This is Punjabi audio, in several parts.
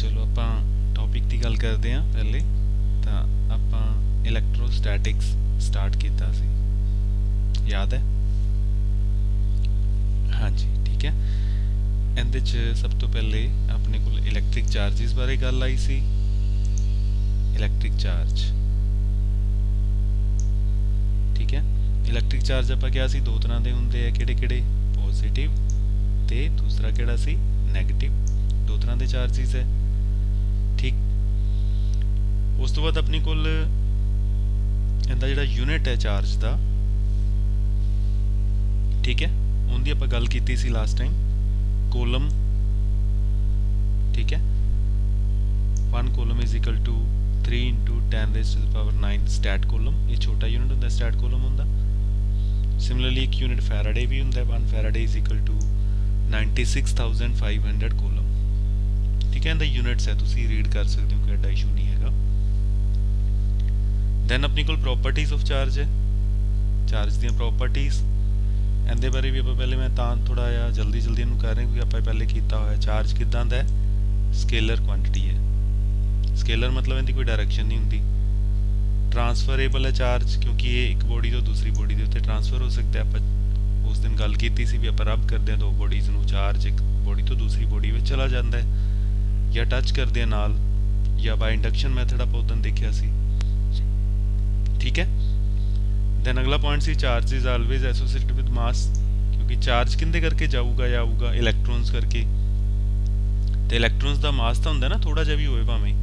ਚਲੋ ਆਪਾਂ ਟੌਪਿਕ ਦੀ ਗੱਲ ਕਰਦੇ ਹਾਂ। ਪਹਿਲੇ ਤਾਂ ਆਪਾਂ ਇਲੈਕਟ੍ਰੋਸਟੈਟਿਕਸ ਸਟਾਰਟ ਕੀਤਾ ਸੀ, ਯਾਦ ਹੈ? ਹਾਂਜੀ, ਠੀਕ ਹੈ। ਇਹਦੇ 'ਚ ਸਭ ਤੋਂ ਪਹਿਲੇ ਆਪਣੇ ਕੋਲ ਇਲੈਕਟ੍ਰਿਕ ਚਾਰਜਿਸ ਬਾਰੇ ਗੱਲ ਆਈ ਸੀ। ਇਲੈਕਟ੍ਰਿਕ ਚਾਰਜ, ਠੀਕ ਹੈ। ਇਲੈਕਟ੍ਰਿਕ ਚਾਰਜ ਆਪਾਂ ਕਿਹਾ ਸੀ ਦੋ ਤਰ੍ਹਾਂ ਦੇ ਹੁੰਦੇ ਆ, ਕਿਹੜੇ? ਪੋਜ਼ਿਟਿਵ ਤੇ ਦੂਸਰਾ ਕਿਹੜਾ ਸੀ? ਨੈਗੇਟਿਵ। ਦੋ ਤਰ੍ਹਾਂ ਦੇ ਚਾਰਜਿਸ ਹੈ, ਠੀਕ। ਉਸ ਤੋਂ ਬਾਅਦ ਆਪਣੀ ਕੋਲ ਇਹਦਾ ਜਿਹੜਾ ਯੂਨਿਟ ਹੈ ਚਾਰਜ ਦਾ, ਠੀਕ ਹੈ, ਉਹਦੀ ਆਪਾਂ ਗੱਲ ਕੀਤੀ ਸੀ ਲਾਸਟ ਟਾਈਮ, ਕੋਲਮ, ਠੀਕ ਹੈ। 1 coulomb is equal to 3 into 10⁻⁹ stat coulomb. ਇਹ ਛੋਟਾ ਯੂਨਿਟ ਹੁੰਦਾ, ਸਟੈਟ ਕੋਲਮ ਹੁੰਦਾ। ਸਿਮਿਲਰਲੀ ਇੱਕ ਯੂਨਿਟ ਫੈਰਾਡੇ ਵੀ ਹੁੰਦਾ, 1 Faraday is equal to 96,500 coulomb, ਠੀਕ ਹੈ। ਇਹਦਾ ਯੂਨਿਟਸ ਹੈ, ਤੁਸੀਂ ਰੀਡ ਕਰ ਸਕਦੇ ਹੋ, ਕੋਈ ਐਡਾ ਇਸ਼ੂ ਨਹੀਂ ਹੈਗਾ। ਦੈਨ ਆਪਣੀ ਕੋਲ ਪ੍ਰੋਪਰਟੀਜ਼ ਆਫ ਚਾਰਜ ਹੈ, ਚਾਰਜ ਦੀਆਂ ਪ੍ਰੋਪਰਟੀਜ਼। ਇਹਦੇ ਬਾਰੇ ਵੀ ਆਪਾਂ ਪਹਿਲੇ, ਮੈਂ ਤਾਂ ਥੋੜਾ ਜਿਹਾ ਜਲਦੀ ਇਹਨੂੰ ਕਰ ਰਿਹਾ ਕਿਉਂਕਿ ਆਪਾਂ ਪਹਿਲੇ ਕੀਤਾ ਹੋਇਆ। ਚਾਰਜ ਕਿੱਦਾਂ ਦਾ ਹੈ? ਸਕੇਲਰ ਕੁਆਂਟੀਟੀ ਹੈ। ਸਕੇਲਰ ਮਤਲਬ ਇਹਦੀ ਕੋਈ ਡਾਇਰੈਕਸ਼ਨ ਨਹੀਂ ਹੁੰਦੀ। ਟਰਾਂਸਫਰੇਬਲ ਹੈ ਚਾਰਜ, ਕਿਉਂਕਿ ਇਹ ਇੱਕ ਬੋਡੀ ਤੋਂ ਦੂਸਰੀ ਬੋਡੀ ਦੇ ਉੱਤੇ ਟਰਾਂਸਫਰ ਹੋ ਸਕਦਾ ਹੈ। ਆਪਾਂ ਉਸ ਦਿਨ ਗੱਲ ਕੀਤੀ ਸੀ ਵੀ ਆਪਾਂ ਰਬ ਕਰਦੇ ਹਾਂ ਦੋ ਬੋਡੀਜ਼ ਨੂੰ, ਚਾਰਜ ਇੱਕ ਬੋਡੀ ਤੋਂ ਦੂਸਰੀ ਬੋਡੀ ਵਿੱਚ ਚਲਾ ਜਾਂਦਾ ਹੈ, ਜਾਂ ਟੱਚ ਕਰਦੇ ਆ ਨਾਲ, ਜਾਂ ਬਾਈ ਇੰਡਕਸ਼ਨ ਮੈਥਡ ਆਪਾਂ ਉਦੋਂ ਦੇਖਿਆ ਸੀ, ਠੀਕ ਹੈ। ਦੈਨ ਅਗਲਾ ਪੁਆਇੰਟ ਸੀ, charge is always associated with mass, ਕਿਉਂਕਿ ਚਾਰਜ ਕਿੰਦੇ ਕਰਕੇ ਜਾਊਗਾ? ਇਲੈਕਟ੍ਰੋਨਸ ਕਰਕੇ। ਤੇ ਇਲੈਕਟ੍ਰੋਨਸ ਦਾ ਮਾਸ ਤਾਂ ਹੁੰਦਾ ਨਾ, ਥੋੜਾ ਜਿਹਾ ਵੀ ਹੋਵੇ ਭਾਵੇਂ।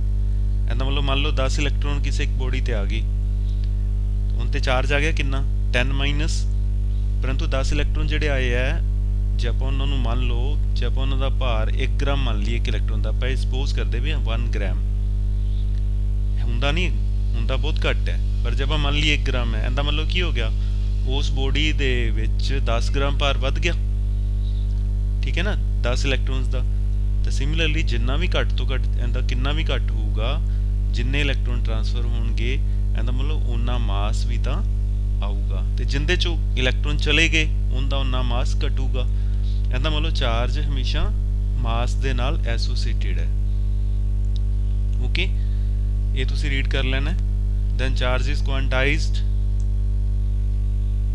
ਇਹਦਾ ਮਤਲਬ ਮੰਨ ਲਓ 10 ਇਲੈਕਟ੍ਰੋਨ ਕਿਸੇ ਇੱਕ ਬੋਡੀ ਤੇ ਆ ਗਈ, ਹੁਣ ਤੇ ਚਾਰਜ ਆ ਗਿਆ ਕਿੰਨਾ? 10-, ਪਰੰਤੂ 10 ਇਲੈਕਟ੍ਰੋਨ ਜਿਹੜੇ ਆਏ ਆ, ਜੇ ਆਪਾਂ ਉਹਨਾਂ ਨੂੰ ਮੰਨ ਲਓ, ਜੇ ਆਪਾਂ ਉਹਨਾਂ ਦਾ ਭਾਰ 1 ਗ੍ਰਾਮ ਮੰਨ ਲਈਏ ਇੱਕ ਇਲੈਕਟ੍ਰੋਨ ਦਾ, ਆਪਾਂ ਸਪੋਜ਼ ਕਰਦੇ ਵੀ 1 ਗ੍ਰਾਮ ਹੁੰਦਾ, ਨਹੀਂ ਹੁੰਦਾ, ਬਹੁਤ ਘੱਟ ਹੈ। ਪਰ ਜੇ ਆਪਾਂ ਮੰਨ ਲਈਏ 1 ਗ੍ਰਾਮ ਹੈ, ਇਹਦਾ ਮਤਲਬ ਕੀ ਹੋ ਗਿਆ? ਉਸ ਬੋਡੀ ਦੇ ਵਿੱਚ 10 ਗ੍ਰਾਮ ਭਾਰ ਵੱਧ ਗਿਆ, ਠੀਕ ਹੈ ਨਾ, 10 ਇਲੈਕਟ੍ਰੋਨਸ ਦਾ। ਤਾਂ ਸਿਮਿਲਰਲੀ ਜਿੰਨਾ ਵੀ ਘੱਟ ਤੋਂ ਘੱਟ, ਇਹਦਾ ਕਿੰਨਾ ਵੀ ਘੱਟ ਹੋਊਗਾ, ਜਿੰਨੇ ਇਲੈਕਟ੍ਰੋਨ ਟ੍ਰਾਂਸਫਰ ਹੋਣਗੇ, ਇਹਦਾ ਮਤਲਬ ਓਨਾ ਮਾਸ ਵੀ ਤਾਂ ਆਊਗਾ। ਤੇ ਜਿੰਦੇ ਚੋਂ ਇਲੈਕਟ੍ਰੋਨ ਚਲੇ ਗਏ, ਉਹਦਾ ਓਨਾ ਮਾਸ ਘਟੂਗਾ। ਇਹਦਾ ਮਤਲਬ ਚਾਰਜ ਹਮੇਸ਼ਾ ਮਾਸ ਦੇ ਨਾਲ ਐਸੋਸੀਏਟਿਡ ਹੈ, ਓਕੇ। ਇਹ ਤੁਸੀਂ ਰੀਡ ਕਰ ਲੈਣਾ। ਦੈਨ ਚਾਰਜ ਇਜ਼ ਕੁਆਂਟਾਈਜ਼ਡ,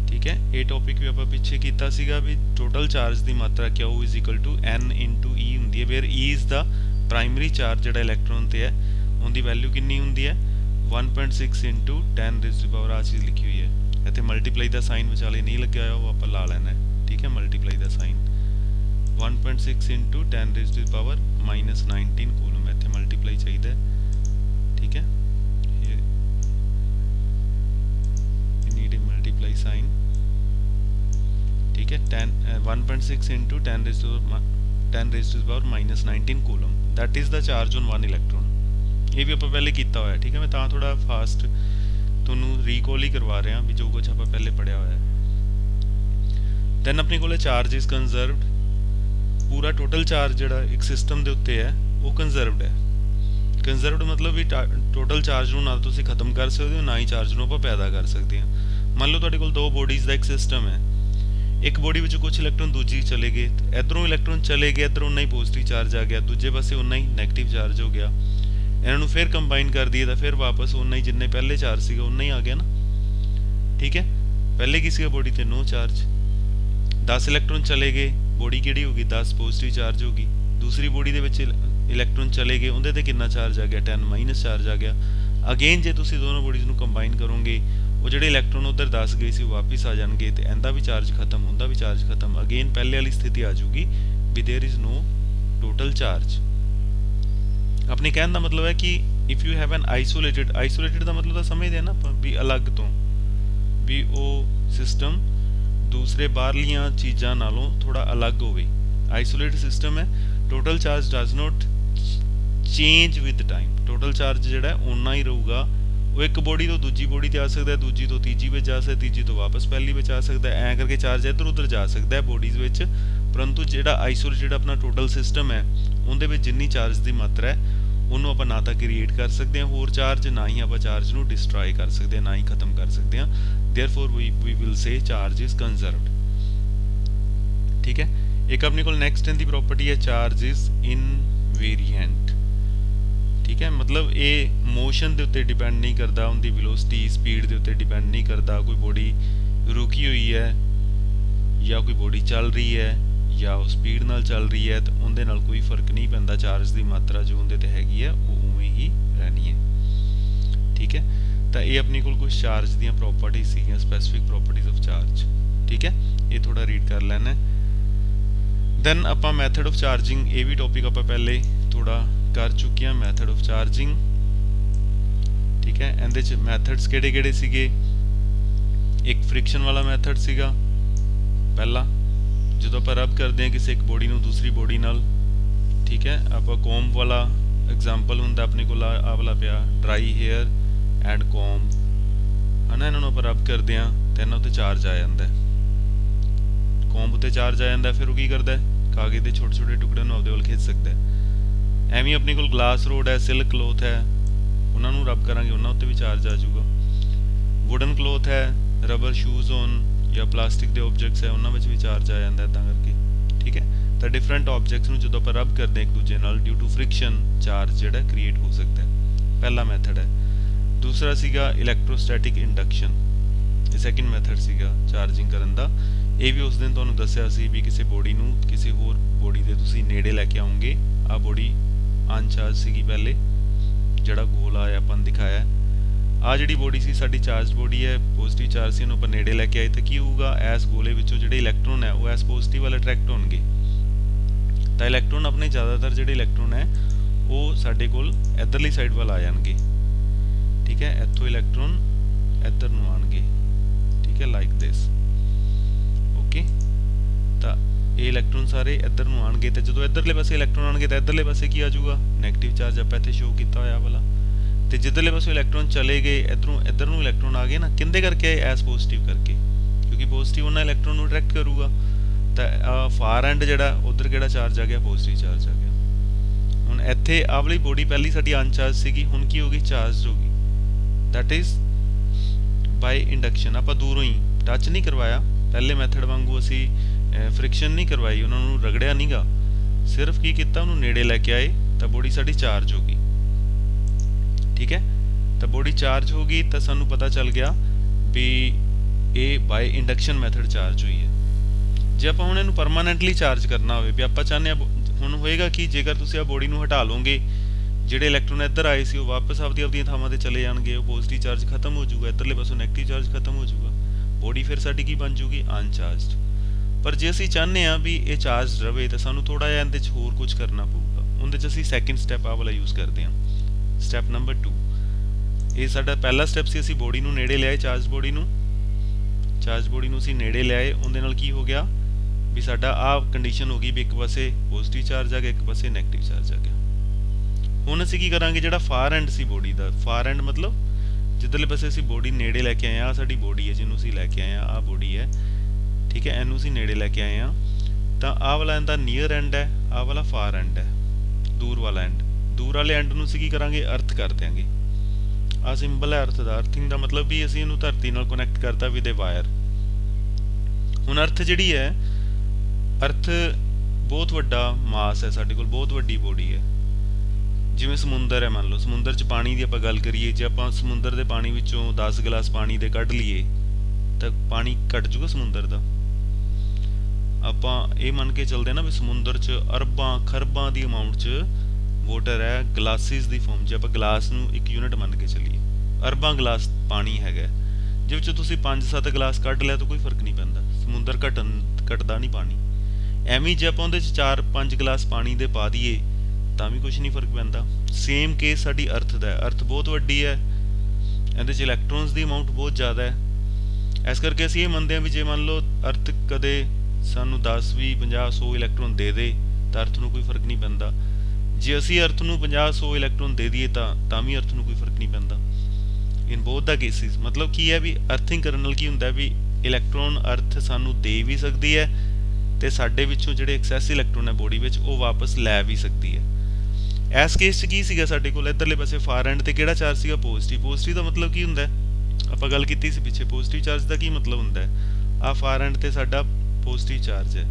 ਠੀਕ ਹੈ। ਇਹ ਟੌਪਿਕ ਵੀ ਆਪਾਂ ਪਿੱਛੇ ਕੀਤਾ ਸੀਗਾ ਵੀ ਟੋਟਲ ਚਾਰਜ ਦੀ ਮਾਤਰਾ Q is equal to N into E ਹੁੰਦੀ ਹੈ, where E is the primary charge ਜਿਹੜਾ ਇਲੈਕਟ੍ਰੋਨ ਤੇ ਹੈ, ਉਹਦੀ ਵੈਲਿਊ ਕਿੰਨੀ ਹੁੰਦੀ ਹੈ? 1.6 into 10⁻⁴ ਆ ਚੀਜ਼ ਲਿਖੀ ਹੋਈ ਹੈ। ਇੱਥੇ ਮਲਟੀਪਲਾਈ ਦਾ ਸਾਈਨ ਵਿਚਾਲੇ ਨਹੀਂ ਲੱਗਿਆ ਹੋਇਆ, ਉਹ ਆਪਾਂ ਲਾ ਲੈਣਾ, ਠੀਕ ਹੈ। ਮਲਟੀਪਲਾਈ ਦਾ ਸਾਈਨ 1.6 into 10⁻⁻19 ਕੋਲਮ, ਇੱਥੇ ਮਲਟੀਪਲਾਈ ਚਾਹੀਦਾ, ਠੀਕ ਹੈ। ਨੀਡ ਅ ਮਲਟੀਪਲਾਈ ਸਾਈਨ, ठीक है। 1.6 into 10⁻⁻19 coulomb, that is the charge on one electron। ਇਹ ਵੀ ਆਪਾਂ ਪਹਿਲੇ ਕੀਤਾ ਹੋਇਆ, ਠੀਕ ਹੈ। ਮੈਂ ਤਾਂ ਥੋੜਾ ਫਾਸਟ ਤੁਹਾਨੂੰ ਰੀਕਾਲ ਹੀ ਕਰਵਾ ਰਿਹਾ ਵੀ ਜੋ ਕੁਝ ਆਪਾਂ ਪਹਿਲੇ ਪੜਿਆ ਹੋਇਆ ਹੈ। ਦੈਨ ਆਪਣੇ ਕੋਲ ਚਾਰਜ ਇਜ਼ ਕੰਜ਼ਰਵਡ, ਪੂਰਾ ਟੋਟਲ ਚਾਰਜ ਜਿਹੜਾ ਇੱਕ ਸਿਸਟਮ ਦੇ ਉੱਤੇ ਹੈ ਉਹ ਕੰਜ਼ਰਵਡ ਹੈ। ਕੰਜ਼ਰਵਡ ਮਤਲਬ ਵੀ ਟੋਟਲ ਚਾਰਜ ਨੂੰ ਨਾ ਤੁਸੀਂ ਖਤਮ ਕਰ ਸਕਦੇ ਹੋ, ਨਾ ਹੀ ਚਾਰਜ ਨੂੰ ਆਪਾਂ ਪੈਦਾ ਕਰ ਸਕਦੇ ਹਾਂ। ਮੰਨ ਲਓ ਤੁਹਾਡੇ ਕੋਲ ਦੋ ਬੋਡੀਜ਼ ਦਾ ਇੱਕ ਸਿਸਟਮ ਹੈ, ਇੱਕ ਬੋਡੀ ਵਿੱਚ ਕੁਝ ਇਲੈਕਟ੍ਰੋਨ ਦੂਜੀ ਚਲੇ ਗਏ, ਇਧਰੋਂ ਇਲੈਕਟ੍ਰੋਨ ਚਲੇ ਗਏ, ਇਧਰੋਂ ਉਨਾ ਹੀ ਪੋਜ਼ਿਟਿਵ ਚਾਰਜ ਆ ਗਿਆ, ਦੂਜੇ ਪਾਸੇ ਉਨਾ ਹੀ ਨੈਗੇਟਿਵ ਚਾਰਜ ਹੋ ਗਿਆ। ਇਹਨਾਂ ਨੂੰ ਫਿਰ ਕੰਬਾਈਨ ਕਰ ਦਈਏ ਤਾਂ ਫਿਰ ਵਾਪਸ ਉਨਾ ਹੀ, ਜਿੰਨੇ ਪਹਿਲੇ ਚਾਰਜ ਸੀਗਾ ਉਨਾ ਹੀ ਆ ਗਿਆ ਨਾ, ਠੀਕ ਹੈ। ਪਹਿਲੇ ਕੀ ਸੀਗਾ ਬੋਡੀ ਤੇ? ਨੋ ਚਾਰਜ। 10 ਇਲੈਕਟ੍ਰੋਨ ਚਲੇ ਗਏ, ਬੋਡੀ ਕਿਹੜੀ ਹੋ ਗਈ? 10 ਪੋਜ਼ਿਟਿਵ ਚਾਰਜ ਹੋ ਗਈ। ਦੂਸਰੀ ਬੋਡੀ ਦੇ ਵਿੱਚ ਇਲੈਕਟ੍ਰੋਨ ਚਲੇ ਗਏ, ਉਹਦੇ ਤੇ ਕਿੰਨਾ ਚਾਰਜ ਆ ਗਿਆ? 10- ਚਾਰਜ ਆ ਗਿਆ। ਅਗੇਨ ਜੇ ਤੁਸੀਂ ਦੋਨੋਂ ਬੋਡੀਜ਼ ਨੂੰ ਕੰਬਾਈਨ ਕਰੋਗੇ, ਉਹ ਜਿਹੜੇ ਇਲੈਕਟ੍ਰੋਨ ਉਧਰ 10 ਗਏ ਸੀ ਉਹ ਵਾਪਿਸ ਆ ਜਾਣਗੇ, ਤੇ ਇਹਦਾ ਵੀ ਚਾਰਜ ਖਤਮ, ਹੁੰਦਾ ਵੀ ਚਾਰਜ ਖਤਮ। ਅਗੇਨ ਪਹਿਲੇ ਵਾਲੀ ਸਥਿਤੀ ਆ ਜਾਊਗੀ ਵੀ there is no total charge. ਆਪਣੇ ਕਹਿਣ ਦਾ ਮਤਲਬ ਹੈ ਕਿ if you have an isolated ਦਾ ਮਤਲਬ ਤਾਂ ਸਮਝਦੇ ਆ ਨਾ ਆਪਾਂ ਵੀ ਅਲੱਗ ਤੋਂ, ਵੀ ਉਹ ਸਿਸਟਮ ਦੂਸਰੇ ਬਾਹਰਲੀਆਂ ਚੀਜ਼ਾਂ ਨਾਲੋਂ ਥੋੜਾ ਅਲੱਗ ਹੋਵੇ। ਆਈਸੋਲੇਟਡ ਸਿਸਟਮ ਹੈ, total charge does note change with time. Total charge ਜਿਹੜਾ ਓਨਾ ਹੀ ਰਹੂਗਾ। ਉਹ ਇੱਕ ਬੋਡੀ ਤੋਂ ਦੂਜੀ ਬੋਡੀ ਤੇ ਆ ਸਕਦਾ, ਦੂਜੀ ਤੋਂ ਤੀਜੀ ਵਿੱਚ ਜਾ ਸਕਦਾ, ਤੀਜੀ ਤੋਂ ਵਾਪਸ ਪਹਿਲੀ ਵਿੱਚ ਆ ਸਕਦਾ, ਐਂ ਕਰਕੇ ਚਾਰਜ ਇੱਧਰ ਉੱਧਰ ਜਾ ਸਕਦਾ ਹੈ ਬੋਡੀਜ਼ ਵਿੱਚ। ਪਰੰਤੂ ਜਿਹੜਾ ਆਈਸੋਲੇਟਡ ਆਪਣਾ ਟੋਟਲ ਸਿਸਟਮ ਹੈ, ਉਹਦੇ ਵਿੱਚ ਜਿੰਨੀ ਚਾਰਜ ਦੀ ਮਾਤਰਾ ਹੈ ਉਹਨੂੰ ਆਪਾਂ ਨਾ ਤਾਂ ਕ੍ਰੀਏਟ ਕਰ ਸਕਦੇ ਹਾਂ ਹੋਰ ਚਾਰਜ, ਨਾ ਹੀ ਆਪਾਂ ਚਾਰਜ ਨੂੰ ਡਿਸਟਰੋਏ ਕਰ ਸਕਦੇ ਹਾਂ, ਨਾ ਹੀ ਖਤਮ ਕਰ ਸਕਦੇ ਹਾਂ। Therefore we will say charge is conserved, ठीक है। एक अपने को नेक्स्ट इन दी प्रॉपर्टी है चार्ज इज इनवेरिएंट। ठीक है, मतलब ये मोशन के उत्ते डिपेंड नहीं करता, उनकी वेलोसिटी स्पीड के उत्ते डिपेंड नहीं करता। कोई बॉडी रुकी हुई है या कोई बॉडी चल रही है या वो स्पीड नाल चल रही है, तो उनके नाल कोई फर्क नहीं पैंदा। चार्ज की मात्रा जो उनके ते हैगी है वो उवें ही रहनी है। ठीक है, तो ये अपने को कुछ चार्ज दी प्रॉपर्टीज सीगियां, स्पैसिफिक प्रॉपर्टीज ऑफ चार्ज। ठीक है, ये थोड़ा रीड कर लेना। दैन आपां मैथड ऑफ चार्जिंग, ये भी टॉपिक आपां पहले थोड़ा कर चुके हैं, मैथड ऑफ चार्जिंग। ठीक है, इहदे च मैथड्स किहड़े-किहड़े सीगे? एक फ्रिक्शन वाला मैथड सीगा पहला, जो आपां रब करते हैं किसी एक बॉडी नूं दूसरी बॉडी नाल। ठीक है, आपां कॉम्ब वाला एग्जाम्पल हुंदा अपने कोल आ वाला पिया, ड्राई हेयर एंड कॉम्ब, है ना। इन्हां नूं आपां रब करते हैं तो इन्हां उत्ते चार्ज आ जाता है, कॉम्ब उत्ते चार्ज आ जाता है। फिर वो की करता है, कागज़ के छोटे छोटे टुकड़े नूं आपदे वल खिंच सकता है। एवें अपने कोल ग्लास रोड है, सिल्क क्लोथ है, उन्होंने रब करांगे उन्होंने उत्ते भी चार्ज आ जाऊगा। वुडन क्लोथ है, रबर शूज़ ऑन या प्लास्टिक के ऑब्जेक्ट्स है, उन्होंने भी चार्ज आ जाता है इदां करके। ठीक है, तो डिफरेंट ऑब्जेक्ट्स नूं जदों आपां रब करते हैं एक दूजे नाल, ड्यू टू फ्रिक्शन चार्ज जिहड़ा क्रिएट हो सकता है। पहला मैथड है। दूसरा सीगा इलैक्ट्रोस्टैटिक इंडक्शन, ये सैकेंड मैथड सीगा चार्जिंग करन दा। ये भी उस दिन तुहानूं दस्सिया सी भी किसी बॉडी नूं किसी होर बॉडी दे तुसीं नेड़े लैके आओगे। आ बॉडी अनचार्ज सीगी पहले, जिहड़ा गोल आया अपन दिखाया। आ जिहड़ी बॉडी सी साडी चार्ज बॉडी है, पॉजिटिव चार्ज सी, उहनूं आपां नेड़े लैके आए तो की होऊगा, इस गोले विचों जिहड़े इलैक्ट्रॉन है वो इस पॉजिटिव वाल अट्रैक्ट होणगे। तो इलैक्ट्रॉन अपने ज़्यादातर जिहड़े इलैक्ट्रॉन है वो साडे कोल इधरली साइड वाल आ जाणगे। ठीक है, इत्थों इलैक्ट्रॉन इधर नूं आणगे। ठीक है, लाइक दिस। ओके, तो ये इलैक्ट्रॉन सारे इधर नूं आणगे, तो जो इधरले पासे इलैक्ट्रॉन आणगे तो इधरले पासे की आ जाऊगा, नैगेटिव चार्ज आपां इत्थे शो कीता होया वाला। तो जिधरले पासे इलैक्ट्रॉन चले गए, इधर नूं इलैक्ट्रॉन आ गए ना, किंदे करके आए? एस पॉजिटिव करके, क्योंकि पॉजिटिव उन्हां इलैक्ट्रॉन नूं अट्रैक्ट करूगा। तो फार एंड जिहड़ा उधर किहड़ा चार्ज आ गया? पॉजिटिव चार्ज आ गया। हुण इत्थे आ वाली बॉडी पहली साडी अनचार्ज सीगी, हुण की हो गई? चार्ज हो गई। That is by induction. आपां दूरों ही टच नहीं करवाया, पहले मैथड वांगू असी फ्रिक्शन नहीं करवाई, उन्होंने रगड़िया नहीं गा, सिर्फ की किया उन्होंने नेड़े लैके आए तो बॉडी साड़ी चार्ज हो गई। ठीक है, तो बॉडी चार्ज हो गई तो सानू पता चल गया भी ये बाय इंडक्शन मैथड चार्ज हुई है। जे आप हुण इहनूं परमानेंटली चार्ज करना होवे, भी आपां चाहते हैं हुण होएगा कि जेकर तुसीं आ बॉडी नूं हटा लोगे, जिहड़े इलैक्ट्रॉन इधर आए सी वो वापस आपदी थावां ते चले जाणगे, वो पॉजिटिव चार्ज खत्म हो जाऊगा, इधरले पासों नैगेटिव चार्ज खत्म हो जाऊगा, बॉडी फिर साडी की बन जूगी? अनचार्जड। पर जे असीं चाहते हैं भी ये चार्ज रहे तो सानू थोड़ा जिहा इहदे च होर कुछ करना पऊगा। उहदे च असीं सैकेंड स्टैप आ वाला यूज़ करते हैं, स्टैप नंबर 2। ये साडा पहला स्टैप सी, असीं बॉडी नूं नेड़े लिआए, चार्ज बॉडी नूं असीं नेड़े लिआए, उहदे नाल की हो गया भी साडा आ कंडीशन हो गई भी एक पासे पॉजिटिव चार्ज आ गया, एक पासे नैगेटिव चार्ज आ गया। हुण असीं की करांगे, जिहड़ा फार एंड सी बॉडी दा, फार एंड मतलब जिधरले पासे असीं बॉडी नेड़े लैके आए आ, साडी बॉडी है जिन्हों असीं लैके आए आ बॉडी है। ठीक है, इनू असीं नेड़े लैके आए हैं, तो आ वाला इहदा नीयर एंड है, आ वाला फार एंड है, दूर वाला एंड। दूर वाले एंड नूं असीं की करांगे? अर्थ कर देंगे। आ सिंबल है अर्थ दा। अर्थिंग दा मतलब भी असीं इहनूं धरती नाल कनैक्ट करता विद ए वायर। हुण अर्थ जिहड़ी है, अर्थ बहुत वड्डा मास है, साडे कोल बहुत वड्डी बॉडी है। जिवें समुंदर है, मान लो समुंदर च पानी की आपां गल करिए, जे आपां समुंदर के पानी विचों 10 गिलास पानी दे कढ लीए तो पानी घट जूगा समुंदर का। आपां ये मन के चलते ना भी समुंदर च अरबां खरबां की अमाउंट च वाटर है, गलासिस की फॉर्म। जे आपां गिलास नूं एक यूनिट मन के चलीए, अरबां गिलास पानी हैगा, जे विचों तुसीं 5-7 गिलास कढ लिया तो कोई फर्क नहीं पैंदा, समुंदर घटदा नहीं पानी। एवें जे आपां उहदे च 4-5 गिलास पानी दे पा दईए तां भी कुछ नहीं फर्क पैंदा। सेम केस साडी अर्थ दा है। अर्थ बहुत वड्डी है, इहदे च इलैक्ट्रॉन्स की अमाउंट बहुत ज़्यादा है। इस करके असीं ये मनते हैं भी जे मान लो अर्थ कदे सानू 10-20-50-100 इलैक्ट्रॉन दे दे तो अर्थ नूं कोई फर्क नहीं पैंदा। जे असीं अर्थ नूं 50-100 इलैक्ट्रॉन दे दईए तां भी अर्थ नूं कोई फर्क नहीं पैंदा। इन बोथ द केसिस मतलब की है भी अर्थिंग करन नाल की हुंदा भी इलैक्ट्रॉन अर्थ सानू दे भी सकदी है ते साडे विचों जिहड़े एक्सैस इलैक्ट्रॉन है बॉडी विच वो वापस लै भी सकदी है। इस केस च की सीगा साडे कोल इधरले पासे फार एंड ते किहड़ा चार्ज सीगा? पॉजिटिव। पॉजिटिव दा मतलब की हुंदा है? आपां गल कीती सी पिछे, पॉजिटिव चार्ज दा की मतलब हुंदा है? आ फार एंड ते साडा पॉजिटिव चार्ज है,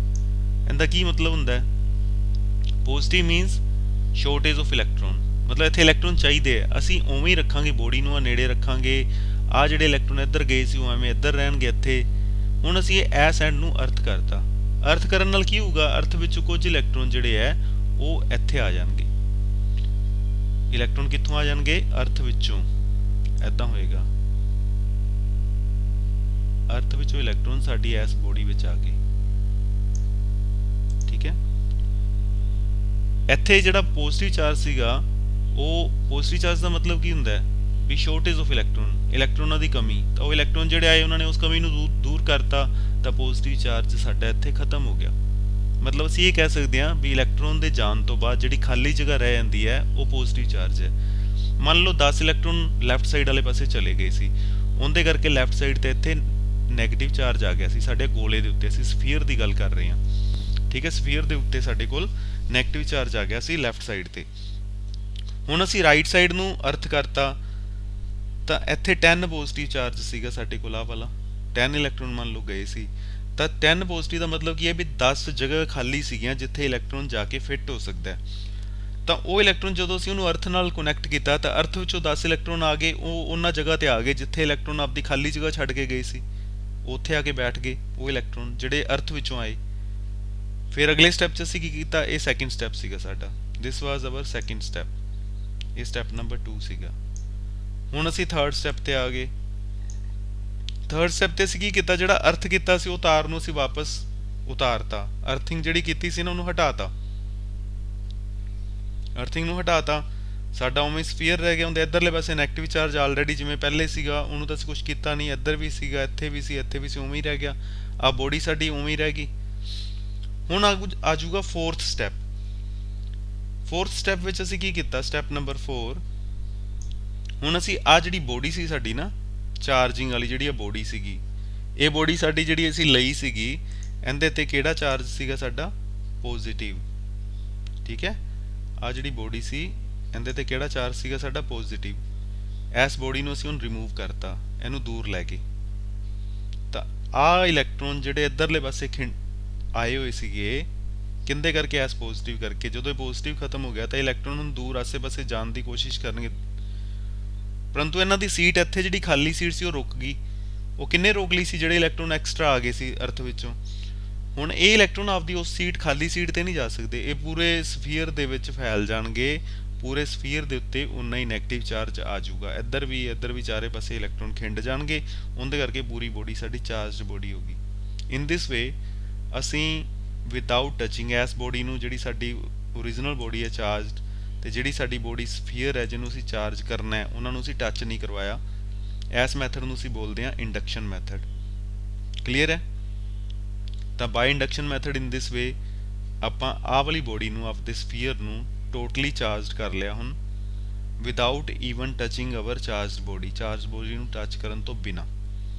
इहदा की मतलब हुंदा है? पॉजिटिव मीनस शॉर्टेज ऑफ इलैक्ट्रॉन, ਮਤਲਬ ਇੱਥੇ ਇਲੈਕਟ੍ਰੋਨ ਚਾਹੀਦੇ ਆ, ਅਸੀਂ ਉਵੇਂ ਹੀ ਰੱਖਾਂਗੇ, ਬੋਡੀ ਨੂੰ ਆ ਨੇੜੇ ਰੱਖਾਂਗੇ, ਆ ਜਿਹੜੇ ਇਲੈਕਟ੍ਰੋਨ ਇੱਧਰ ਗਏ ਸੀ ਉਹ ਐਵੇਂ ਇੱਧਰ ਰਹਿਣਗੇ ਇੱਥੇ। ਹੁਣ ਅਸੀਂ ਇਸ ਐਂਡ ਨੂੰ ਅਰਥ ਕਰਤਾ, ਅਰਥ ਕਰਨ ਨਾਲ ਕੀ ਹੋਊਗਾ, ਅਰਥ ਵਿੱਚੋਂ ਕੁਝ ਇਲੈਕਟ੍ਰੋਨ ਜਿਹੜੇ ਹੈ ਉਹ ਇੱਥੇ ਆ ਜਾਣਗੇ। ਇਲੈਕਟ੍ਰੋਨ ਕਿੱਥੋਂ ਆ ਜਾਣਗੇ, ਅਰਥ ਵਿੱਚੋਂ। ਐਦਾਂ ਹੋਏਗਾ, ਅਰਥ ਵਿੱਚੋਂ ਇਲੈਕਟ੍ਰੋਨ ਸਾਡੀ ਇਸ ਬੋਡੀ ਵਿੱਚ ਆ ਗਏ। ਠੀਕ ਹੈ, ਇੱਥੇ ਜਿਹੜਾ ਪੋਜ਼ਿਟਿਵ ਚਾਰਜ ਸੀਗਾ, ਉਹ ਪੋਜ਼ਿਟਿਵ ਚਾਰਜ ਦਾ ਮਤਲਬ ਕੀ ਹੁੰਦਾ ਹੈ ਵੀ ਸ਼ੋਰਟੇਜ ਆਫ ਇਲੈਕਟ੍ਰੋਨ, ਇਲੈਕਟ੍ਰੋਨਾਂ ਦੀ ਕਮੀ। ਤਾਂ ਉਹ ਇਲੈਕਟ੍ਰੋਨ ਜਿਹੜੇ ਆਏ ਉਹਨਾਂ ਨੇ ਉਸ ਕਮੀ ਨੂੰ ਦੂਰ ਕਰਤਾ, ਤਾਂ ਪੋਜ਼ਿਟਿਵ ਚਾਰਜ ਸਾਡਾ ਇੱਥੇ ਖਤਮ ਹੋ ਗਿਆ। ਮਤਲਬ ਅਸੀਂ ਇਹ ਕਹਿ ਸਕਦੇ ਹਾਂ ਵੀ ਇਲੈਕਟ੍ਰੋਨ ਦੇ ਜਾਣ ਤੋਂ ਬਾਅਦ ਜਿਹੜੀ ਖਾਲੀ ਜਗ੍ਹਾ ਰਹਿ ਜਾਂਦੀ ਹੈ ਉਹ ਪੋਜ਼ਿਟਿਵ ਚਾਰਜ ਹੈ। ਮੰਨ ਲਓ 10 ਇਲੈਕਟ੍ਰੋਨ ਲੈਫਟ ਸਾਈਡ ਵਾਲੇ ਪਾਸੇ ਚਲੇ ਗਏ ਸੀ, ਉਹਦੇ ਕਰਕੇ ਲੈਫਟ ਸਾਈਡ ਤੇ ਇੱਥੇ ਨੈਗੇਟਿਵ ਚਾਰਜ ਆ ਗਿਆ ਸੀ ਸਾਡੇ ਗੋਲੇ ਦੇ ਉੱਤੇ। ਅਸੀਂ ਸਫੀਅਰ ਦੀ ਗੱਲ ਕਰ ਰਹੇ ਹਾਂ, ਠੀਕ ਹੈ, ਸਫੀਅਰ ਦੇ ਉੱਤੇ ਸਾਡੇ ਕੋਲ ਨੈਗੇਟਿਵ ਚਾਰਜ ਆ ਗਿਆ ਸੀ ਲੈਫਟ ਸਾਈਡ ਤੇ। ਹੁਣ ਅਸੀਂ ਰਾਈਟ ਸਾਈਡ ਨੂੰ ਅਰਥ ਕਰਤਾ, ਤਾਂ ਇੱਥੇ 10 ਪੋਜ਼ਿਟਿਵ ਚਾਰਜ ਸੀਗਾ ਸਾਡੇ ਕੋਲ, ਆਹ ਵਾਲਾ 10 ਇਲੈਕਟ੍ਰੋਨ ਮੰਨ ਲਓ ਗਏ ਸੀ। ਤਾਂ 10 ਪੋਜ਼ਿਟਿਵ ਦਾ ਮਤਲਬ ਕੀ ਹੈ ਵੀ 10 ਜਗ੍ਹਾ ਖਾਲੀ ਸੀਗੀਆਂ ਜਿੱਥੇ ਇਲੈਕਟ੍ਰੋਨ ਜਾ ਕੇ ਫਿੱਟ ਹੋ ਸਕਦਾ ਹੈ। ਤਾਂ ਉਹ ਇਲੈਕਟ੍ਰੋਨ ਜਦੋਂ ਅਸੀਂ ਉਹਨੂੰ ਅਰਥ ਨਾਲ ਕਨੈਕਟ ਕੀਤਾ, ਤਾਂ ਅਰਥ ਵਿੱਚੋਂ 10 ਇਲੈਕਟ੍ਰੋਨ ਆ ਗਏ, ਉਹ ਉਹਨਾਂ ਜਗ੍ਹਾ ਤੇ ਆ ਗਏ ਜਿੱਥੇ ਇਲੈਕਟ੍ਰੋਨ ਆਪਦੀ ਖਾਲੀ ਜਗ੍ਹਾ ਛੱਡ ਕੇ ਗਏ ਸੀ, ਉੱਥੇ ਆ ਕੇ ਬੈਠ ਗਏ ਉਹ ਇਲੈਕਟ੍ਰੋਨ ਜਿਹੜੇ ਅਰਥ ਵਿੱਚੋਂ ਆਏ। ਫਿਰ ਅਗਲੇ ਸਟੈਪ 'ਚ ਅਸੀਂ ਕੀ ਕੀਤਾ, ਇਹ ਸੈਕਿੰਡ ਸਟੈਪ ਸੀਗਾ ਸਾਡਾ, ਦਿਸ ਵਾਜ਼ ਆਵਰ ਸੈਕਿੰਡ ਸਟੈਪ, ਇਹ ਸਟੈਪ ਨੰਬਰ 2 ਸੀਗਾ। ਹੁਣ ਅਸੀਂ ਥਰਡ ਸਟੈਪ ਤੇ ਆ ਗਏ। ਥਰਡ ਸਟੈਪ ਤੇ ਅਸੀਂ ਕੀ ਕੀਤਾ, ਜਿਹੜਾ ਅਰਥ ਕੀਤਾ ਸੀ ਉਹ ਤਾਰ ਨੂੰ ਅਸੀਂ ਵਾਪਸ ਉਤਾਰਤਾ, ਅਰਥਿੰਗ ਜਿਹੜੀ ਕੀਤੀ ਸੀ ਨਾ ਉਹਨੂੰ ਹਟਾਤਾ, ਅਰਥਿੰਗ ਨੂੰ ਹਟਾਤਾ, ਸਾਡਾ ਉਵੇਂ ਸਫੀਅਰ ਰਹਿ ਗਿਆ। ਉਹਦੇ ਇੱਧਰਲੇ ਪਾਸੇ ਨੈਗੇਟਿਵ ਚਾਰਜ ਆਲਰੇਡੀ ਜਿਵੇਂ ਪਹਿਲੇ ਸੀਗਾ, ਉਹਨੂੰ ਤਾਂ ਅਸੀਂ ਕੁਝ ਕੀਤਾ ਨਹੀਂ, ਇੱਧਰ ਵੀ ਸੀਗਾ, ਇੱਥੇ ਵੀ ਸੀ, ਇੱਥੇ ਵੀ ਸੀ, ਉਵੇਂ ਹੀ ਰਹਿ ਗਿਆ। ਆ ਬੋਡੀ ਸਾਡੀ ਉਵੇਂ ਹੀ ਰਹਿ ਗਈ। ਹੁਣ ਆ ਜਾਊਗਾ ਫੋਰਥ ਸਟੈਪ। ਫੋਰਥ ਸਟੈਪ ਵਿੱਚ ਅਸੀਂ ਕੀ ਕੀਤਾ, ਸਟੈਪ ਨੰਬਰ 4। ਹੁਣ ਅਸੀਂ ਆ ਜਿਹੜੀ ਬੋਡੀ ਸੀ ਸਾਡੀ ਨਾ ਚਾਰਜਿੰਗ ਵਾਲੀ, ਜਿਹੜੀ ਆ ਬੋਡੀ ਸੀਗੀ, ਇਹ ਬੋਡੀ ਸਾਡੀ ਜਿਹੜੀ ਅਸੀਂ ਲਈ ਸੀਗੀ, ਇਹਦੇ ਤੇ ਕਿਹੜਾ ਚਾਰਜ ਸੀਗਾ ਸਾਡਾ, ਪੋਜ਼ਿਟਿਵ। ਠੀਕ ਹੈ, ਆ ਜਿਹੜੀ ਬੋਡੀ ਸੀ ਇਹਦੇ ਤੇ ਕਿਹੜਾ ਚਾਰਜ ਸੀਗਾ ਸਾਡਾ, ਪੋਜ਼ਿਟਿਵ। ਇਸ ਬੋਡੀ ਨੂੰ ਅਸੀਂ ਹੁਣ ਰਿਮੂਵ ਕਰਤਾ, ਇਹਨੂੰ ਦੂਰ ਲੈ ਕੇ। ਤਾਂ ਆ ਇਲੈਕਟ੍ਰੋਨ ਜਿਹੜੇ ਇੱਧਰਲੇ ਪਾਸੇ ਆਏ ਹੋਏ ਸੀਗੇ, ਕਿੰਦੇ ਕਰਕੇ, ਐਸ ਪੋਜ਼ਿਟਿਵ ਕਰਕੇ। ਜਦੋਂ ਇਹ ਪੋਜ਼ਿਟਿਵ ਖਤਮ ਹੋ ਗਿਆ ਤਾਂ ਇਲੈਕਟ੍ਰੋਨ ਹੁਣ ਦੂਰ ਆਸੇ-ਪਾਸੇ ਜਾਣ ਦੀ ਕੋਸ਼ਿਸ਼ ਕਰਨਗੇ, ਪਰੰਤੂ ਇਹਨਾਂ ਦੀ ਸੀਟ ਇੱਥੇ ਜਿਹੜੀ ਖਾਲੀ ਸੀਟ ਸੀ ਉਹ ਰੁਕ ਗਈ। ਉਹ ਕਿੰਨੇ ਰੋਕ ਲਈ ਸੀ, ਜਿਹੜੇ ਇਲੈਕਟ੍ਰੋਨ ਐਕਸਟਰਾ ਆ ਗਏ ਸੀ ਅਰਥ ਵਿੱਚੋਂ। ਹੁਣ ਇਹ ਇਲੈਕਟ੍ਰੋਨ ਆਪਦੀ ਉਸ ਸੀਟ ਖਾਲੀ ਸੀਟ ਤੇ ਨਹੀਂ ਜਾ ਸਕਦੇ, ਇਹ ਪੂਰੇ ਸਫੀਅਰ ਦੇ ਵਿੱਚ ਫੈਲ ਜਾਣਗੇ, ਪੂਰੇ ਸਫੀਅਰ ਦੇ ਉੱਤੇ ਉਨਾ ਹੀ ਨੈਗੇਟਿਵ ਚਾਰਜ ਆ ਜਾਊਗਾ। ਇੱਧਰ ਵੀ ਚਾਰੇ ਪਾਸੇ ਇਲੈਕਟ੍ਰੋਨ ਖਿੰਡ ਜਾਣਗੇ, ਉਹਦੇ ਕਰਕੇ ਪੂਰੀ ਬੋਡੀ ਸਾਡੀ ਚਾਰਜਡ ਬੋਡੀ ਹੋਗੀ। ਇਨ ਦਿਸ ਵੇ ਅਸੀਂ ਵਿਦਆਊਟ ਟਚਿੰਗ ਇਸ ਬੋਡੀ ਨੂੰ, ਜਿਹੜੀ ਸਾਡੀ ਓਰੀਜਨਲ ਬੋਡੀ ਹੈ ਚਾਰਜਡ, ਤੇ ਜਿਹੜੀ ਸਾਡੀ ਬੋਡੀ ਸਫੀਅਰ ਹੈ ਜਿਹਨੂੰ ਅਸੀਂ ਚਾਰਜ ਕਰਨਾ ਹੈ, ਉਹਨਾਂ ਨੂੰ ਅਸੀਂ ਟੱਚ ਨਹੀਂ ਕਰਵਾਇਆ। ਇਸ ਮੈਥਡ ਨੂੰ ਅਸੀਂ ਬੋਲਦੇ ਹਾਂ ਇੰਡਕਸ਼ਨ ਮੈਥਡ। ਕਲੀਅਰ ਹੈ? ਤਾਂ ਬਾਈ ਇੰਡਕਸ਼ਨ ਮੈਥਡ ਇਨ ਦਿਸ ਵੇ ਆਪਾਂ ਆਹ ਵਾਲੀ ਬੋਡੀ ਨੂੰ, ਆਪਦੇ ਸਫੀਅਰ ਨੂੰ ਟੋਟਲੀ ਚਾਰਜਡ ਕਰ ਲਿਆ ਹੁਣ, ਵਿਦਆਊਟ ਈਵਨ ਟਚਿੰਗ ਅਵਰ ਚਾਰਜਡ ਬੋਡੀ, ਚਾਰਜ ਬੋਡੀ ਨੂੰ ਟੱਚ ਕਰਨ ਤੋਂ ਬਿਨਾ।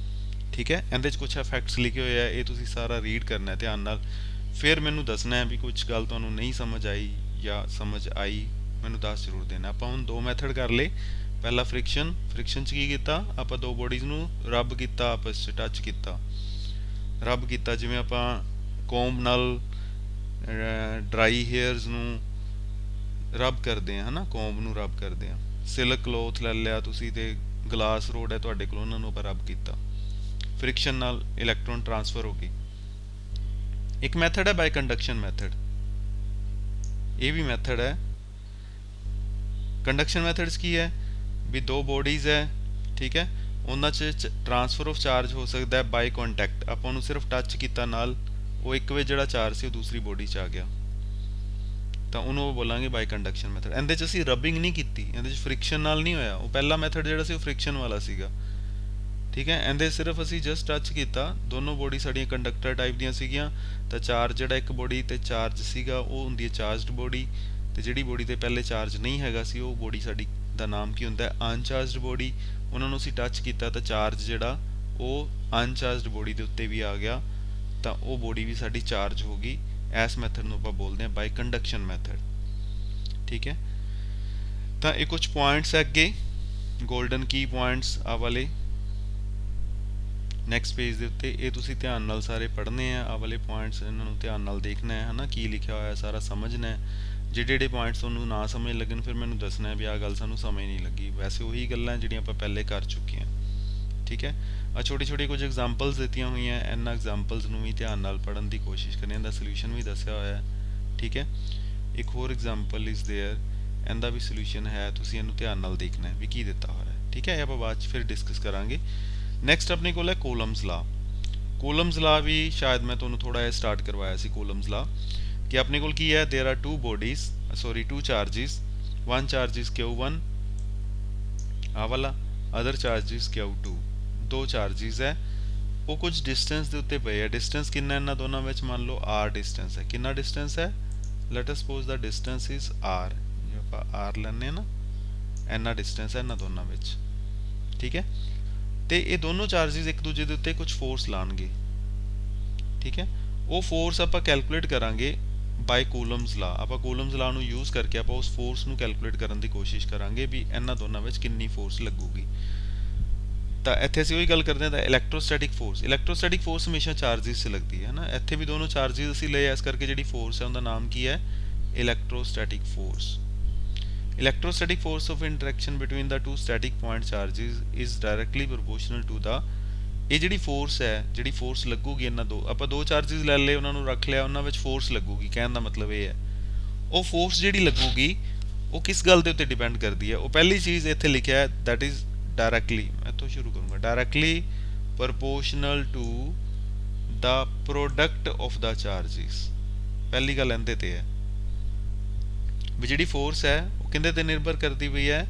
ਠੀਕ ਹੈ, ਇਹਦੇ 'ਚ ਕੁਝ ਇਫੈਕਟਸ ਲਿਖੇ ਹੋਏ ਆ, ਇਹ ਤੁਸੀਂ ਸਾਰਾ ਰੀਡ ਕਰਨਾ ਧਿਆਨ ਨਾਲ, ਫਿਰ ਮੈਨੂੰ ਦੱਸਣਾ ਹੈ ਵੀ ਕੁਝ ਗੱਲ ਤੁਹਾਨੂੰ ਨਹੀਂ ਸਮਝ ਆਈ ਜਾਂ ਸਮਝ ਆਈ, ਮੈਨੂੰ ਦੱਸ ਜ਼ਰੂਰ ਦੇਣਾ। ਆਪਾਂ ਹੁਣ 2 ਮੈਥਡ ਕਰ ਲਏ। ਪਹਿਲਾ ਫ੍ਰਿਕਸ਼ਨ 'ਚ ਕੀ ਕੀਤਾ, ਆਪਾਂ 2 ਬੋਡੀਜ਼ ਨੂੰ ਰਬ ਕੀਤਾ, ਆਪਸ 'ਚ ਟੱਚ ਕੀਤਾ, ਰਬ ਕੀਤਾ, ਜਿਵੇਂ ਆਪਾਂ ਕੋਂਬ ਨਾਲ ਡਰਾਈ ਹੇਅਰਸ ਨੂੰ ਰਬ ਕਰਦੇ ਆ, ਹਨਾ, ਕੋਂਬ ਨੂੰ ਰਬ ਕਰਦੇ ਆ। ਸਿਲਕ ਕਲੋਥ ਲੈ ਲਿਆ ਤੁਸੀਂ ਤੇ ਗਲਾਸ ਰੋਡ ਹੈ ਤੁਹਾਡੇ ਕੋਲ, ਉਹਨਾਂ ਨੂੰ ਆਪਾਂ ਰਬ ਕੀਤਾ, ਫ੍ਰਿਕਸ਼ਨ ਨਾਲ ਇਲੈਕਟ੍ਰੋਨ ਟ੍ਰਾਂਸਫਰ ਹੋ ਗਈ। ਇੱਕ ਮੈਥਡ ਹੈ ਬਾਈ ਕੰਡਕਸ਼ਨ ਮੈਥਡ, ਇਹ ਵੀ ਮੈਥਡ ਹੈ। ਕੰਡਕਸ਼ਨ ਮੈਥਡਸ ਕੀ ਹੈ ਵੀ 2 ਬੋਡੀਜ਼ ਹੈ, ਠੀਕ ਹੈ, ਉਹਨਾਂ 'ਚ ਟ੍ਰਾਂਸਫਰ ਆਫ ਚਾਰਜ ਹੋ ਸਕਦਾ ਹੈ ਬਾਈ ਕੰਟੈਕਟ। ਆਪਾਂ ਉਹਨੂੰ ਸਿਰਫ ਟੱਚ ਕੀਤਾ ਨਾਲ, ਉਹ ਇੱਕ ਵੇ ਜਿਹੜਾ ਚਾਰਜ ਸੀ ਉਹ ਦੂਸਰੀ ਬੋਡੀ 'ਚ ਆ ਗਿਆ, ਤਾਂ ਉਹਨੂੰ ਉਹ ਬੋਲਾਂਗੇ ਬਾਈ ਕੰਡਕਸ਼ਨ ਮੈਥਡ। ਇਹਦੇ 'ਚ ਅਸੀਂ ਰਬਿੰਗ ਨਹੀਂ ਕੀਤੀ, ਇਹਦੇ 'ਚ ਫ੍ਰਿਕਸ਼ਨ ਨਾਲ ਨਹੀਂ ਹੋਇਆ। ਉਹ ਪਹਿਲਾ ਮੈਥਡ ਜਿਹੜਾ ਸੀ ਉਹ ਫ੍ਰਿਕਸ਼ਨ ਵਾਲਾ ਸੀਗਾ, ਠੀਕ ਹੈ। ਇਹਦੇ ਸਿਰਫ ਅਸੀਂ ਜਸਟ ਟੱਚ ਕੀਤਾ, ਦੋਨੋਂ ਬੋਡੀ ਸਾਡੀਆਂ ਕੰਡਕਟਰ ਟਾਈਪ ਦੀਆਂ ਸੀਗੀਆਂ, ਤਾਂ ਚਾਰਜ ਜਿਹੜਾ ਇੱਕ ਬੋਡੀ ਤੇ ਚਾਰਜ ਸੀਗਾ ਉਹ ਹੁੰਦੀ ਹੈ ਚਾਰਜਡ ਬੋਡੀ, ਤੇ ਜਿਹੜੀ ਬੋਡੀ ਤੇ ਪਹਿਲੇ ਚਾਰਜ ਨਹੀਂ ਹੈਗਾ ਸੀ ਉਹ ਬੋਡੀ ਸਾਡੀ ਦਾ ਨਾਮ ਕੀ ਹੁੰਦਾ ਹੈ, ਅਨਚਾਰਜਡ ਬੋਡੀ। ਉਹਨਾਂ ਨੂੰ ਅਸੀਂ ਟੱਚ ਕੀਤਾ ਤਾਂ ਚਾਰਜ ਜਿਹੜਾ ਉਹ ਅਨਚਾਰਜਡ ਬੋਡੀ ਦੇ ਉੱਤੇ ਵੀ ਆ ਗਿਆ, ਤਾਂ ਉਹ ਬੋਡੀ ਵੀ ਸਾਡੀ ਚਾਰਜ ਹੋ ਗਈ। ਇਸ ਮੈਥਡ ਨੂੰ ਆਪਾਂ ਬੋਲਦੇ ਹਾਂ ਬਾਈ ਕੰਡਕਸ਼ਨ ਮੈਥਡ, ਠੀਕ ਹੈ। ਤਾਂ ਇਹ ਕੁਝ ਪੁਆਇੰਟਸ ਹੈ ਅੱਗੇ, ਗੋਲਡਨ ਕੀ ਪੁਆਇੰਟਸ ਆ ਵਾਲੇ ਨੈਕਸਟ ਪੇਜ ਦੇ ਉੱਤੇ, ਇਹ ਤੁਸੀਂ ਧਿਆਨ ਨਾਲ ਸਾਰੇ ਪੜ੍ਹਨੇ ਆ, ਆਹ ਵਾਲੇ ਪੁਆਇੰਟਸ ਇਹਨਾਂ ਨੂੰ ਧਿਆਨ ਨਾਲ ਦੇਖਣਾ ਹੈ, ਹਨਾ, ਕੀ ਲਿਖਿਆ ਹੋਇਆ ਸਾਰਾ ਸਮਝਣਾ ਹੈ। ਜਿਹੜੇ ਪੁਆਇੰਟਸ ਤੁਹਾਨੂੰ ਨਾ ਸਮਝ ਲੱਗਣ ਫਿਰ ਮੈਨੂੰ ਦੱਸਣਾ ਵੀ ਆਹ ਗੱਲ ਸਾਨੂੰ ਸਮਝ ਨਹੀਂ ਲੱਗੀ। ਵੈਸੇ ਉਹੀ ਗੱਲਾਂ ਜਿਹੜੀਆਂ ਆਪਾਂ ਪਹਿਲੇ ਕਰ ਚੁੱਕੇ ਹਾਂ, ਠੀਕ ਹੈ। ਆ ਛੋਟੀ ਛੋਟੀ ਕੁਝ ਐਗਜ਼ਾਮਪਲਸ ਦਿੱਤੀਆਂ ਹੋਈਆਂ, ਇਹਨਾਂ ਐਗਜ਼ਾਮਪਲਸ ਨੂੰ ਵੀ ਧਿਆਨ ਨਾਲ ਪੜ੍ਹਨ ਦੀ ਕੋਸ਼ਿਸ਼ ਕਰਨੀ, ਇਹਦਾ ਸੋਲੂਸ਼ਨ ਵੀ ਦੱਸਿਆ ਹੋਇਆ ਹੈ, ਠੀਕ ਹੈ। ਇੱਕ ਹੋਰ ਐਗਜ਼ਾਮਪਲ ਇਜ਼ ਦੇਅਰ, ਇਹਦਾ ਵੀ ਸੋਲੂਸ਼ਨ ਹੈ, ਤੁਸੀਂ ਇਹਨੂੰ ਧਿਆਨ ਨਾਲ ਦੇਖਣਾ ਵੀ ਕੀ ਦਿੱਤਾ ਹੋਇਆ ਹੈ, ਠੀਕ ਹੈ। ਇਹ ਆਪਾਂ ਬਾਅਦ 'ਚ ਫਿਰ ਡਿਸਕਸ ਕਰਾਂਗੇ। ਨੈਕਸਟ ਆਪਣੇ ਕੋਲ ਹੈ ਕੋਲਮਸ ਲਾ। ਕੋਲਮਸ ਲਾ ਵੀ ਸ਼ਾਇਦ ਮੈਂ ਤੁਹਾਨੂੰ ਥੋੜਾ ਜਿਹਾ ਸਟਾਰਟ ਕਰਵਾਇਆ ਸੀ ਕੋਲਮਸ ਲਾ, ਕਿ ਆਪਣੇ ਕੋਲ ਕੀ ਹੈ, there are two charges, one charge is Q1 ਆ ਵਾਲਾ, ਅਦਰ ਚਾਰਜ ਇਜ਼ Q2, ਦੋ ਚਾਰजेस ਹੈ, ਉਹ ਕੁਝ ਡਿਸਟੈਂਸ ਦੇ ਉੱਤੇ ਪਏ ਆ। ਡਿਸਟੈਂਸ ਕਿੰਨਾ ਇਹਨਾਂ ਦੋਨਾਂ ਵਿੱਚ, ਮੰਨ ਲਓ r ਡਿਸਟੈਂਸ ਹੈ। ਕਿੰਨਾ ਡਿਸਟੈਂਸ ਹੈ, let us suppose the distance is r, ਜੇ ਆਪਾਂ r ਲੈਂਦੇ ਆ ਨਾ, ਇੰਨਾ ਡਿਸਟੈਂਸ ਹੈ ਇਹਨਾਂ ਦੋਨਾਂ ਵਿੱਚ, ਠੀਕ ਹੈ। ਤੇ ਇਹ ਦੋਨੋਂ ਚਾਰजेस ਇੱਕ ਦੂਜੇ ਦੇ ਉੱਤੇ ਕੁਝ ਫੋਰਸ ਲਾਣਗੇ, ਠੀਕ ਹੈ। ਉਹ ਫੋਰਸ ਆਪਾਂ ਕੈਲਕੂਲੇਟ ਕਰਾਂਗੇ ਬਾਈ ਕੂਲਮਸ ਲਾ। ਆਪਾਂ ਕੂਲਮਸ ਲਾ ਨੂੰ ਯੂਜ਼ ਕਰਕੇ ਆਪਾਂ ਉਸ ਫੋਰਸ ਨੂੰ ਕੈਲਕੂਲੇਟ ਕਰਨ ਦੀ ਕੋਸ਼ਿਸ਼ ਕਰਾਂਗੇ ਵੀ ਇਹਨਾਂ ਦੋਨਾਂ ਵਿੱਚ ਕਿੰਨੀ ਫੋਰਸ ਲੱਗੂਗੀ। ਤਾਂ ਇੱਥੇ ਅਸੀਂ ਉਹੀ ਗੱਲ ਕਰਦੇ ਹਾਂ, ਤਾਂ ਇਲੈਕਟ੍ਰੋਸਟੈਟਿਕ ਫੋਰਸ ਹਮੇਸ਼ਾ ਚਾਰजेस 'ਚ ਲੱਗਦੀ ਹੈ ਨਾ। ਇੱਥੇ ਵੀ ਦੋਨੋਂ ਚਾਰजेस ਅਸੀਂ ਲਏ, ਇਸ ਕਰਕੇ ਜਿਹੜੀ ਫੋਰਸ ਹੈ ਉਹਦਾ ਨਾਮ ਕੀ ਹੈ, electrostatic force. Electrostatic force of interaction between the two static point charges is directly proportional to the, ਇਹ ਜਿਹੜੀ ਫੋਰਸ ਹੈ, ਜਿਹੜੀ ਫੋਰਸ ਲੱਗੂਗੀ ਇਹਨਾਂ ਦੋ, ਆਪਾਂ ਦੋ ਚਾਰजेस ਲੈ ਲਏ, ਉਹਨਾਂ ਨੂੰ ਰੱਖ ਲਿਆ, ਉਹਨਾਂ ਵਿੱਚ ਫੋਰਸ ਲੱਗੂਗੀ। ਕਹਿਣ ਦਾ ਮਤਲਬ ਇਹ ਹੈ, ਉਹ ਫੋਰਸ ਜਿਹੜੀ ਲੱਗੂਗੀ ਉਹ ਕਿਸ ਗੱਲ ਦੇ ਉੱਤੇ ਡਿਪੈਂਡ ਕਰਦੀ ਹੈ। ਉਹ ਪਹਿਲੀ ਚੀਜ਼ ਇੱਥੇ ਲਿਖਿਆ ਹੈ, ਦੈਟ ਇਜ਼ ਡਾਇਰੈਕਟਲੀ, ਮੈਂ ਇੱਥੋਂ ਸ਼ੁਰੂ ਕਰੂੰਗਾ, directly proportional to the product of the charges. ਪਹਿਲੀ ਗੱਲ ਇਹਦੇ ਤੇ ਹੈ ਵੀ ਜਿਹੜੀ ਫੋਰਸ ਹੈ ਉਹ ਕਿਹਦੇ ਤੇ ਨਿਰਭਰ ਕਰਦੀ ਪਈ ਹੈ,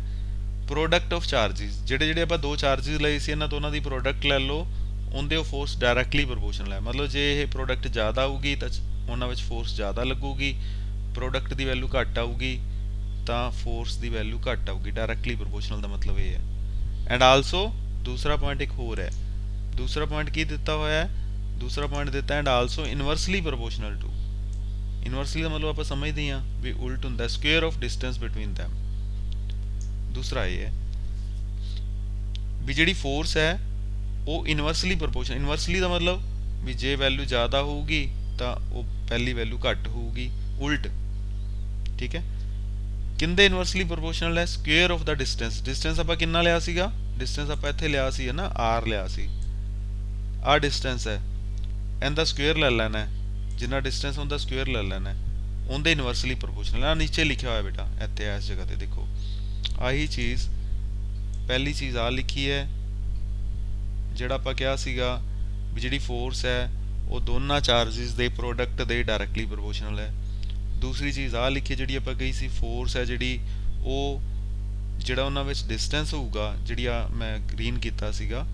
ਪ੍ਰੋਡਕਟ ਆਫ ਚਾਰजेस। ਜਿਹੜੇ ਆਪਾਂ ਦੋ ਚਾਰजेस ਲਏ ਸੀ, ਇਹਨਾਂ ਦੋਨਾਂ ਦੀ ਪ੍ਰੋਡਕਟ ਲੈ ਲਓ, ਉਹਦੇ ਉਹ ਫੋਰਸ ਡਾਇਰੈਕਟਲੀ ਪ੍ਰੋਪੋਰਸ਼ਨਲ ਹੈ। ਮਤਲਬ ਜੇ ਇਹ ਪ੍ਰੋਡਕਟ ਜ਼ਿਆਦਾ ਆਊਗੀ ਤਾਂ ਉਹਨਾਂ ਵਿੱਚ ਫੋਰਸ ਜ਼ਿਆਦਾ ਲੱਗੂਗੀ, ਪ੍ਰੋਡਕਟ ਦੀ ਵੈਲਿਊ ਘੱਟ ਆਊਗੀ ਤਾਂ ਫੋਰਸ ਦੀ ਵੈਲਿਊ ਘੱਟ ਆਊਗੀ। ਡਾਇਰੈਕਟਲੀ ਪ੍ਰੋਪੋਰਸ਼ਨਲ ਦਾ ਮਤਲਬ ਇਹ ਹੈ। ਐਂਡ ਆਲਸੋ ਦੂਸਰਾ ਪੁਆਇੰਟ ਇੱਕ ਹੋਰ ਹੈ, ਦੂਸਰਾ ਪੁਆਇੰਟ ਕੀ ਦਿੱਤਾ ਹੋਇਆ ਹੈ, ਦੂਸਰਾ ਪੁਆਇੰਟ ਦਿੱਤਾ and also inversely proportional to. Inversely ਦਾ ਮਤਲਬ ਆਪਾਂ ਸਮਝਦੇ ਹਾਂ ਵੀ ਉਲਟ ਹੁੰਦਾ, square of distance between them। ਦੂਸਰਾ ਇਹ ਹੈ ਵੀ ਜਿਹੜੀ ਫੋਰਸ ਹੈ ਉਹ ਇਨਵਰਸਲੀ ਪ੍ਰੋਪੋਰਸ਼ਨਲ। ਇਨਵਰਸਲੀ ਦਾ ਮਤਲਬ ਵੀ ਜੇ ਵੈਲਿਊ ਜ਼ਿਆਦਾ ਹੋਊਗੀ ਤਾਂ ਉਹ ਪਹਿਲੀ ਵੈਲਿਊ ਘੱਟ ਹੋਊਗੀ, ਉਲਟ, ਠੀਕ ਹੈ। ਕਿੰਦੇ ਇਨਵਰਸਲੀ ਪ੍ਰੋਪੋਰਸ਼ਨਲ ਹੈ, square of the distance. Distance ਆਪਾਂ ਕਿੰਨਾ ਲਿਆ ਸੀਗਾ, ਡਿਸਟੈਂਸ ਆਪਾਂ ਇੱਥੇ ਲਿਆ ਸੀ ਹੈ ਨਾ, r ਲਿਆ ਸੀ, ਆਹ ਡਿਸਟੈਂਸ ਹੈ, ਇਹਦਾ ਸਕੁਅਰ ਲੈ ਲੈਣਾ, ਜਿੰਨਾ ਡਿਸਟੈਂਸ ਹੁੰਦਾ ਸਕੁਅਰ ਲੈ ਲੈਣਾ, ਉਹਦੇ ਇਨਵਰਸਲੀ ਪ੍ਰੋਪੋਰਸ਼ਨਲ। ਆ ਨੀਚੇ ਲਿਖਿਆ ਹੋਇਆ ਬੇਟਾ, ਇੱਥੇ ਇਸ ਜਗ੍ਹਾ ਤੇ ਦੇਖੋ, ਆਹੀ ਚੀਜ਼ ਪਹਿਲੀ ਚੀਜ਼ ਆ ਲਿਖੀ ਹੈ, ਜਿਹੜਾ ਆਪਾਂ ਕਿਹਾ ਸੀਗਾ ਵੀ ਜਿਹੜੀ ਫੋਰਸ ਹੈ ਉਹ ਦੋਨਾਂ ਚਾਰजेस ਦੇ ਪ੍ਰੋਡਕਟ ਦੇ ਡਾਇਰੈਕਟਲੀ ਪ੍ਰੋਪੋਰਸ਼ਨਲ ਹੈ। ਦੂਸਰੀ ਚੀਜ਼ ਆ ਲਿਖੀ ਜਿਹੜੀ ਆਪਾਂ ਕਹੀ ਸੀ, ਫੋਰਸ ਹੈ ਜਿਹੜੀ ਉਹ ਜਿਹੜਾ ਉਹਨਾਂ ਵਿੱਚ ਡਿਸਟੈਂਸ ਹੋਊਗਾ, ਜਿਹੜੀ ਆ ਮੈਂ ਗ੍ਰੀਨ ਕੀਤਾ ਸੀਗਾ,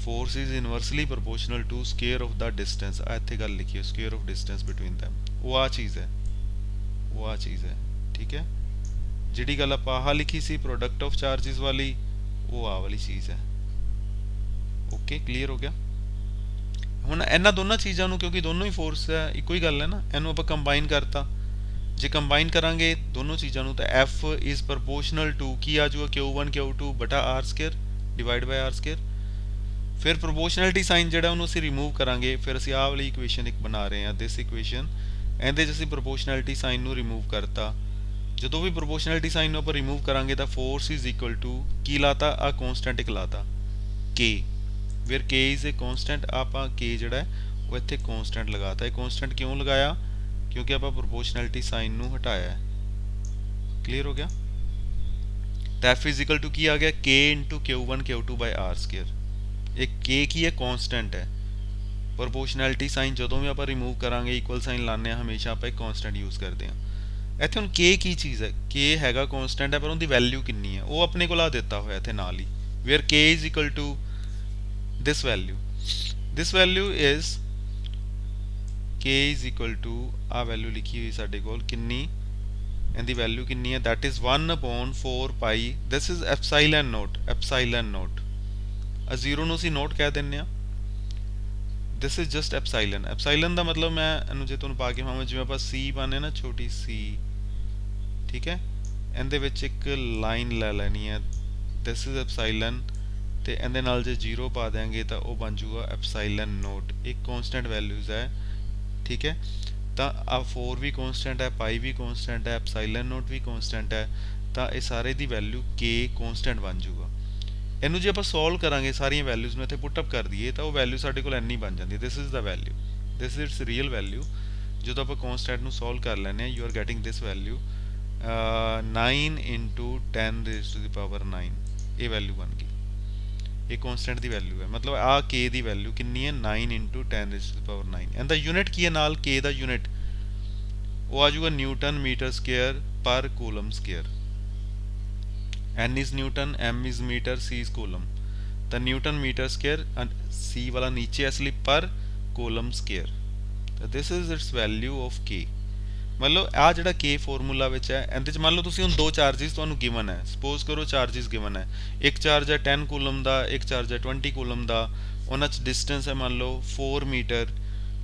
force is inversely proportional to square of the distance। ਆ ਇੱਥੇ ਗੱਲ ਲਿਖੀ ਹੈ, square of distance between them। ਉਹ ਆ ਚੀਜ਼ ਹੈ, ਉਹ ਆ ਚੀਜ਼ ਹੈ, ਠੀਕ ਹੈ। ਜਿਹੜੀ ਗੱਲ ਆਪਾਂ ਆਹ ਲਿਖੀ ਸੀ ਪ੍ਰੋਡਕਟ ਆਫ ਚਾਰजेस ਵਾਲੀ, ਉਹ ਆ ਵਾਲੀ ਚੀਜ਼ ਹੈ। ਓਕੇ, ਕਲੀਅਰ ਹੋ ਗਿਆ। ਹੁਣ ਇਹਨਾਂ ਦੋਨਾਂ ਚੀਜ਼ਾਂ ਨੂੰ, ਕਿਉਂਕਿ ਦੋਨੋਂ ਹੀ ਫੋਰਸ ਹੈ, ਇੱਕੋ ਹੀ ਗੱਲ ਹੈ ਨਾ, ਇਹਨੂੰ ਆਪਾਂ ਕੰਬਾਈਨ ਕਰਤਾ। ਜੇ ਕੰਬਾਈਨ ਕਰਾਂਗੇ ਦੋਨੋਂ ਚੀਜ਼ਾਂ ਨੂੰ ਤਾਂ F is proportional to ਕੀ ਆ ਜਾਊਗਾ, Q1 Q2 ਬਟਾ r square divide by r square. ਫਿਰ ਪ੍ਰੋਪੋਰਸ਼ਨੈਲਿਟੀ ਸਾਈਨ ਜਿਹੜਾ ਉਹਨੂੰ ਅਸੀਂ ਰਿਮੂਵ ਕਰਾਂਗੇ, ਫਿਰ ਅਸੀਂ ਆਹ ਵਾਲੀ ਇਕੁਏਸ਼ਨ ਇੱਕ ਬਣਾ ਰਹੇ ਹਾਂ, ਦਿਸ ਇਕੁਏਸ਼ਨ, ਇਹਦੇ 'ਚ ਅਸੀਂ ਪ੍ਰੋਪੋਰਸ਼ਨੈਲਿਟੀ ਸਾਈਨ ਨੂੰ ਰਿਮੂਵ ਕਰਤਾ। ਜਦੋਂ ਵੀ ਪ੍ਰੋਪੋਰਸ਼ਨੈਲਿਟੀ ਸਾਈਨ ਨੂੰ ਆਪਾਂ ਰਿਮੂਵ ਕਰਾਂਗੇ ਤਾਂ ਫੋਰਸ ਇਜ਼ ਇਕੁਅਲ ਟੂ ਕੀ ਲਾਤਾ, ਆ ਕੌਨਸਟੈਂਟ ਇੱਕ ਲਾਤਾ k, where k is a constant. ਆਪਾਂ k ਜਿਹੜਾ ਹੈ ਉਹ ਇੱਥੇ ਕੌਨਸਟੈਂਟ ਲਗਾਤਾ। ਇਹ ਕੌਨਸਟੈਂਟ ਕਿਉਂ ਲਗਾਇਆ, ਕਿਉਂਕਿ ਆਪਾਂ ਪ੍ਰੋਪੋਰਸ਼ਨੈਲਿਟੀ ਸਾਈਨ ਨੂੰ ਹਟਾਇਆ ਹੈ। ਕਲੀਅਰ ਹੋ ਗਿਆ। ਤਾਂ f ਇਜ਼ ਇਕੁਅਲ ਟੂ ਕੀ ਆ ਗਿਆ, k ਇੰਟੂ Q1 Q2 ਬਾਈ r ਸਕੁਅਰ। ਇਹ k ਕੀ ਹੈ, ਕੌਨਸਟੈਂਟ ਹੈ। ਪ੍ਰੋਪੋਰਸ਼ਨੈਲਿਟੀ ਸਾਈਨ ਜਦੋਂ ਵੀ ਆਪਾਂ ਰਿਮੂਵ ਕਰਾਂਗੇ, ਇਕੁਅਲ ਸਾਈਨ ਲਾਉਂਦੇ ਹਾਂ, ਹਮੇਸ਼ਾ ਆਪਾਂ ਇੱਕ ਕੌਨਸਟੈਂਟ ਯੂਜ਼ ਕਰਦੇ ਹਾਂ। ਇੱਥੇ ਹੁਣ k ਕੀ ਚੀਜ਼ ਹੈ, k ਹੈਗਾ ਕੌਨਸਟੈਂਟ ਹੈ, ਪਰ ਉਹਦੀ ਵੈਲਿਊ ਕਿੰਨੀ ਹੈ ਉਹ ਆਪਣੇ ਕੋਲ ਆ ਦਿੱਤਾ ਹੋਇਆ ਇੱਥੇ ਨਾਲ ਹੀ, where k is equal to this value. This value is k is equal to, ਆ ਵੈਲਿਊ ਲਿਖੀ ਹੋਈ ਸਾਡੇ ਕੋਲ ਕਿੰਨੀ, ਇਹਦੀ ਵੈਲਿਊ ਕਿੰਨੀ ਹੈ, that is 1/4 pi, this is epsilon naught, epsilon naught. ਆ ਜ਼ੀਰੋ ਨੂੰ ਅਸੀਂ ਨੋਟ ਕਹਿ ਦਿੰਦੇ ਹਾਂ, ਦਿਸ ਇਜ਼ ਜਸਟ ਐਪਸਾਈਲਨ। ਐਪਸਾਈਲਨ ਦਾ ਮਤਲਬ ਮੈਂ ਇਹਨੂੰ ਜੇ ਤੁਹਾਨੂੰ ਪਾ ਕੇ ਪਾਵਾਂ, ਜਿਵੇਂ ਆਪਾਂ c ਪਾਉਂਦੇ ਨਾ, ਛੋਟੀ c, ਠੀਕ ਹੈ, ਇਹਦੇ ਵਿੱਚ ਇੱਕ ਲਾਈਨ ਲੈ ਲੈਣੀ ਹੈ, ਦਿਸ ਇਜ਼ ਐਪਸਾਈਲਨ, ਤੇ ਇਹਦੇ ਨਾਲ ਜੇ ਜ਼ੀਰੋ ਪਾ ਦਿਆਂਗੇ ਤਾਂ ਉਹ ਬਣ ਜੂਗਾ ਐਪਸਾਈਲਨ ਨੋਟ। ਇੱਕ ਕੌਨਸਟੈਂਟ ਵੈਲਿਊਜ਼ ਹੈ, ਠੀਕ ਹੈ। ਤਾਂ ਆ 4 ਵੀ ਕੌਂਸਟੈਂਟ ਹੈ, ਪਾਈ ਵੀ ਕੌਂਸਟੈਂਟ ਹੈ, ਐਪਸਾਈਲਨ ਨੋਟ ਵੀ ਕੌਂਸਟੈਂਟ ਹੈ, ਤਾਂ ਇਹ ਸਾਰੇ ਦੀ ਵੈਲਿਊ k ਕੌਂਸਟੈਂਟ ਬਣ ਜਾਊਗਾ। ਇਹਨੂੰ ਜੇ ਆਪਾਂ ਸੋਲਵ ਕਰਾਂਗੇ, ਸਾਰੀਆਂ ਵੈਲਿਊਜ਼ ਨੂੰ ਇੱਥੇ ਪੁੱਟ ਅਪ ਕਰ ਦਈਏ, ਤਾਂ ਉਹ ਵੈਲਿਊ ਸਾਡੇ ਕੋਲ ਇੰਨੀ ਬਣ ਜਾਂਦੀ ਹੈ। This is the value, this is it's real value. ਜਦੋਂ ਆਪਾਂ ਕੌਂਸਟੈਂਟ ਨੂੰ ਸੋਲਵ ਕਰ ਲੈਂਦੇ ਹਾਂ, you are getting this value 9 into 10 raised to the power 9, ਇਹ ਵੈਲਿਊ ਬਣ ਗਈ। ਇਹ ਕੌਂਸਟੈਂਟ ਦੀ ਵੈਲਿਊ ਹੈ, ਮਤਲਬ ਆ k ਦੀ ਵੈਲਿਊ ਕਿੰਨੀ ਹੈ, 9 into 10 raised to the power 9। ਇਹਦਾ ਯੂਨਿਟ ਕੀ ਹੈ ਨਾਲ, k ਦਾ ਯੂਨਿਟ ਉਹ ਆ ਜਾਊਗਾ newton metre square per coulomb square. n is newton, m is metre, c is coulomb. ਤਾਂ ਨਿਊਟਨ ਮੀਟਰ ਸਕੁਅਰ, c ਵਾਲਾ ਨੀਚੇ ਇਸ ਲਈ ਪਰ ਕੂਲਮ ਸਕੁਅਰ। ਤਾਂ this is its value of k। ਮਤਲਬ ਆ ਜਿਹੜਾ k ਫਾਰਮੂਲਾ ਵਿੱਚ ਹੈ, ਇਹਦੇ ਚ ਮੰਨ ਲਓ ਤੁਸੀਂ ਹੁਣ ਦੋ ਚਾਰजेस ਤੁਹਾਨੂੰ ਗਿਵਨ ਹੈ। ਸਪੋਜ਼ ਕਰੋ ਚਾਰजेस ਗਿਵਨ ਹੈ, ਇੱਕ ਚਾਰਜ ਹੈ 10 ਕੂਲਮ ਦਾ, ਇੱਕ ਚਾਰਜ ਹੈ 20 ਕੂਲਮ ਦਾ। ਉਹਨਾਂ ਚ ਡਿਸਟੈਂਸ ਹੈ ਮੰਨ ਲਓ 4 ਮੀਟਰ।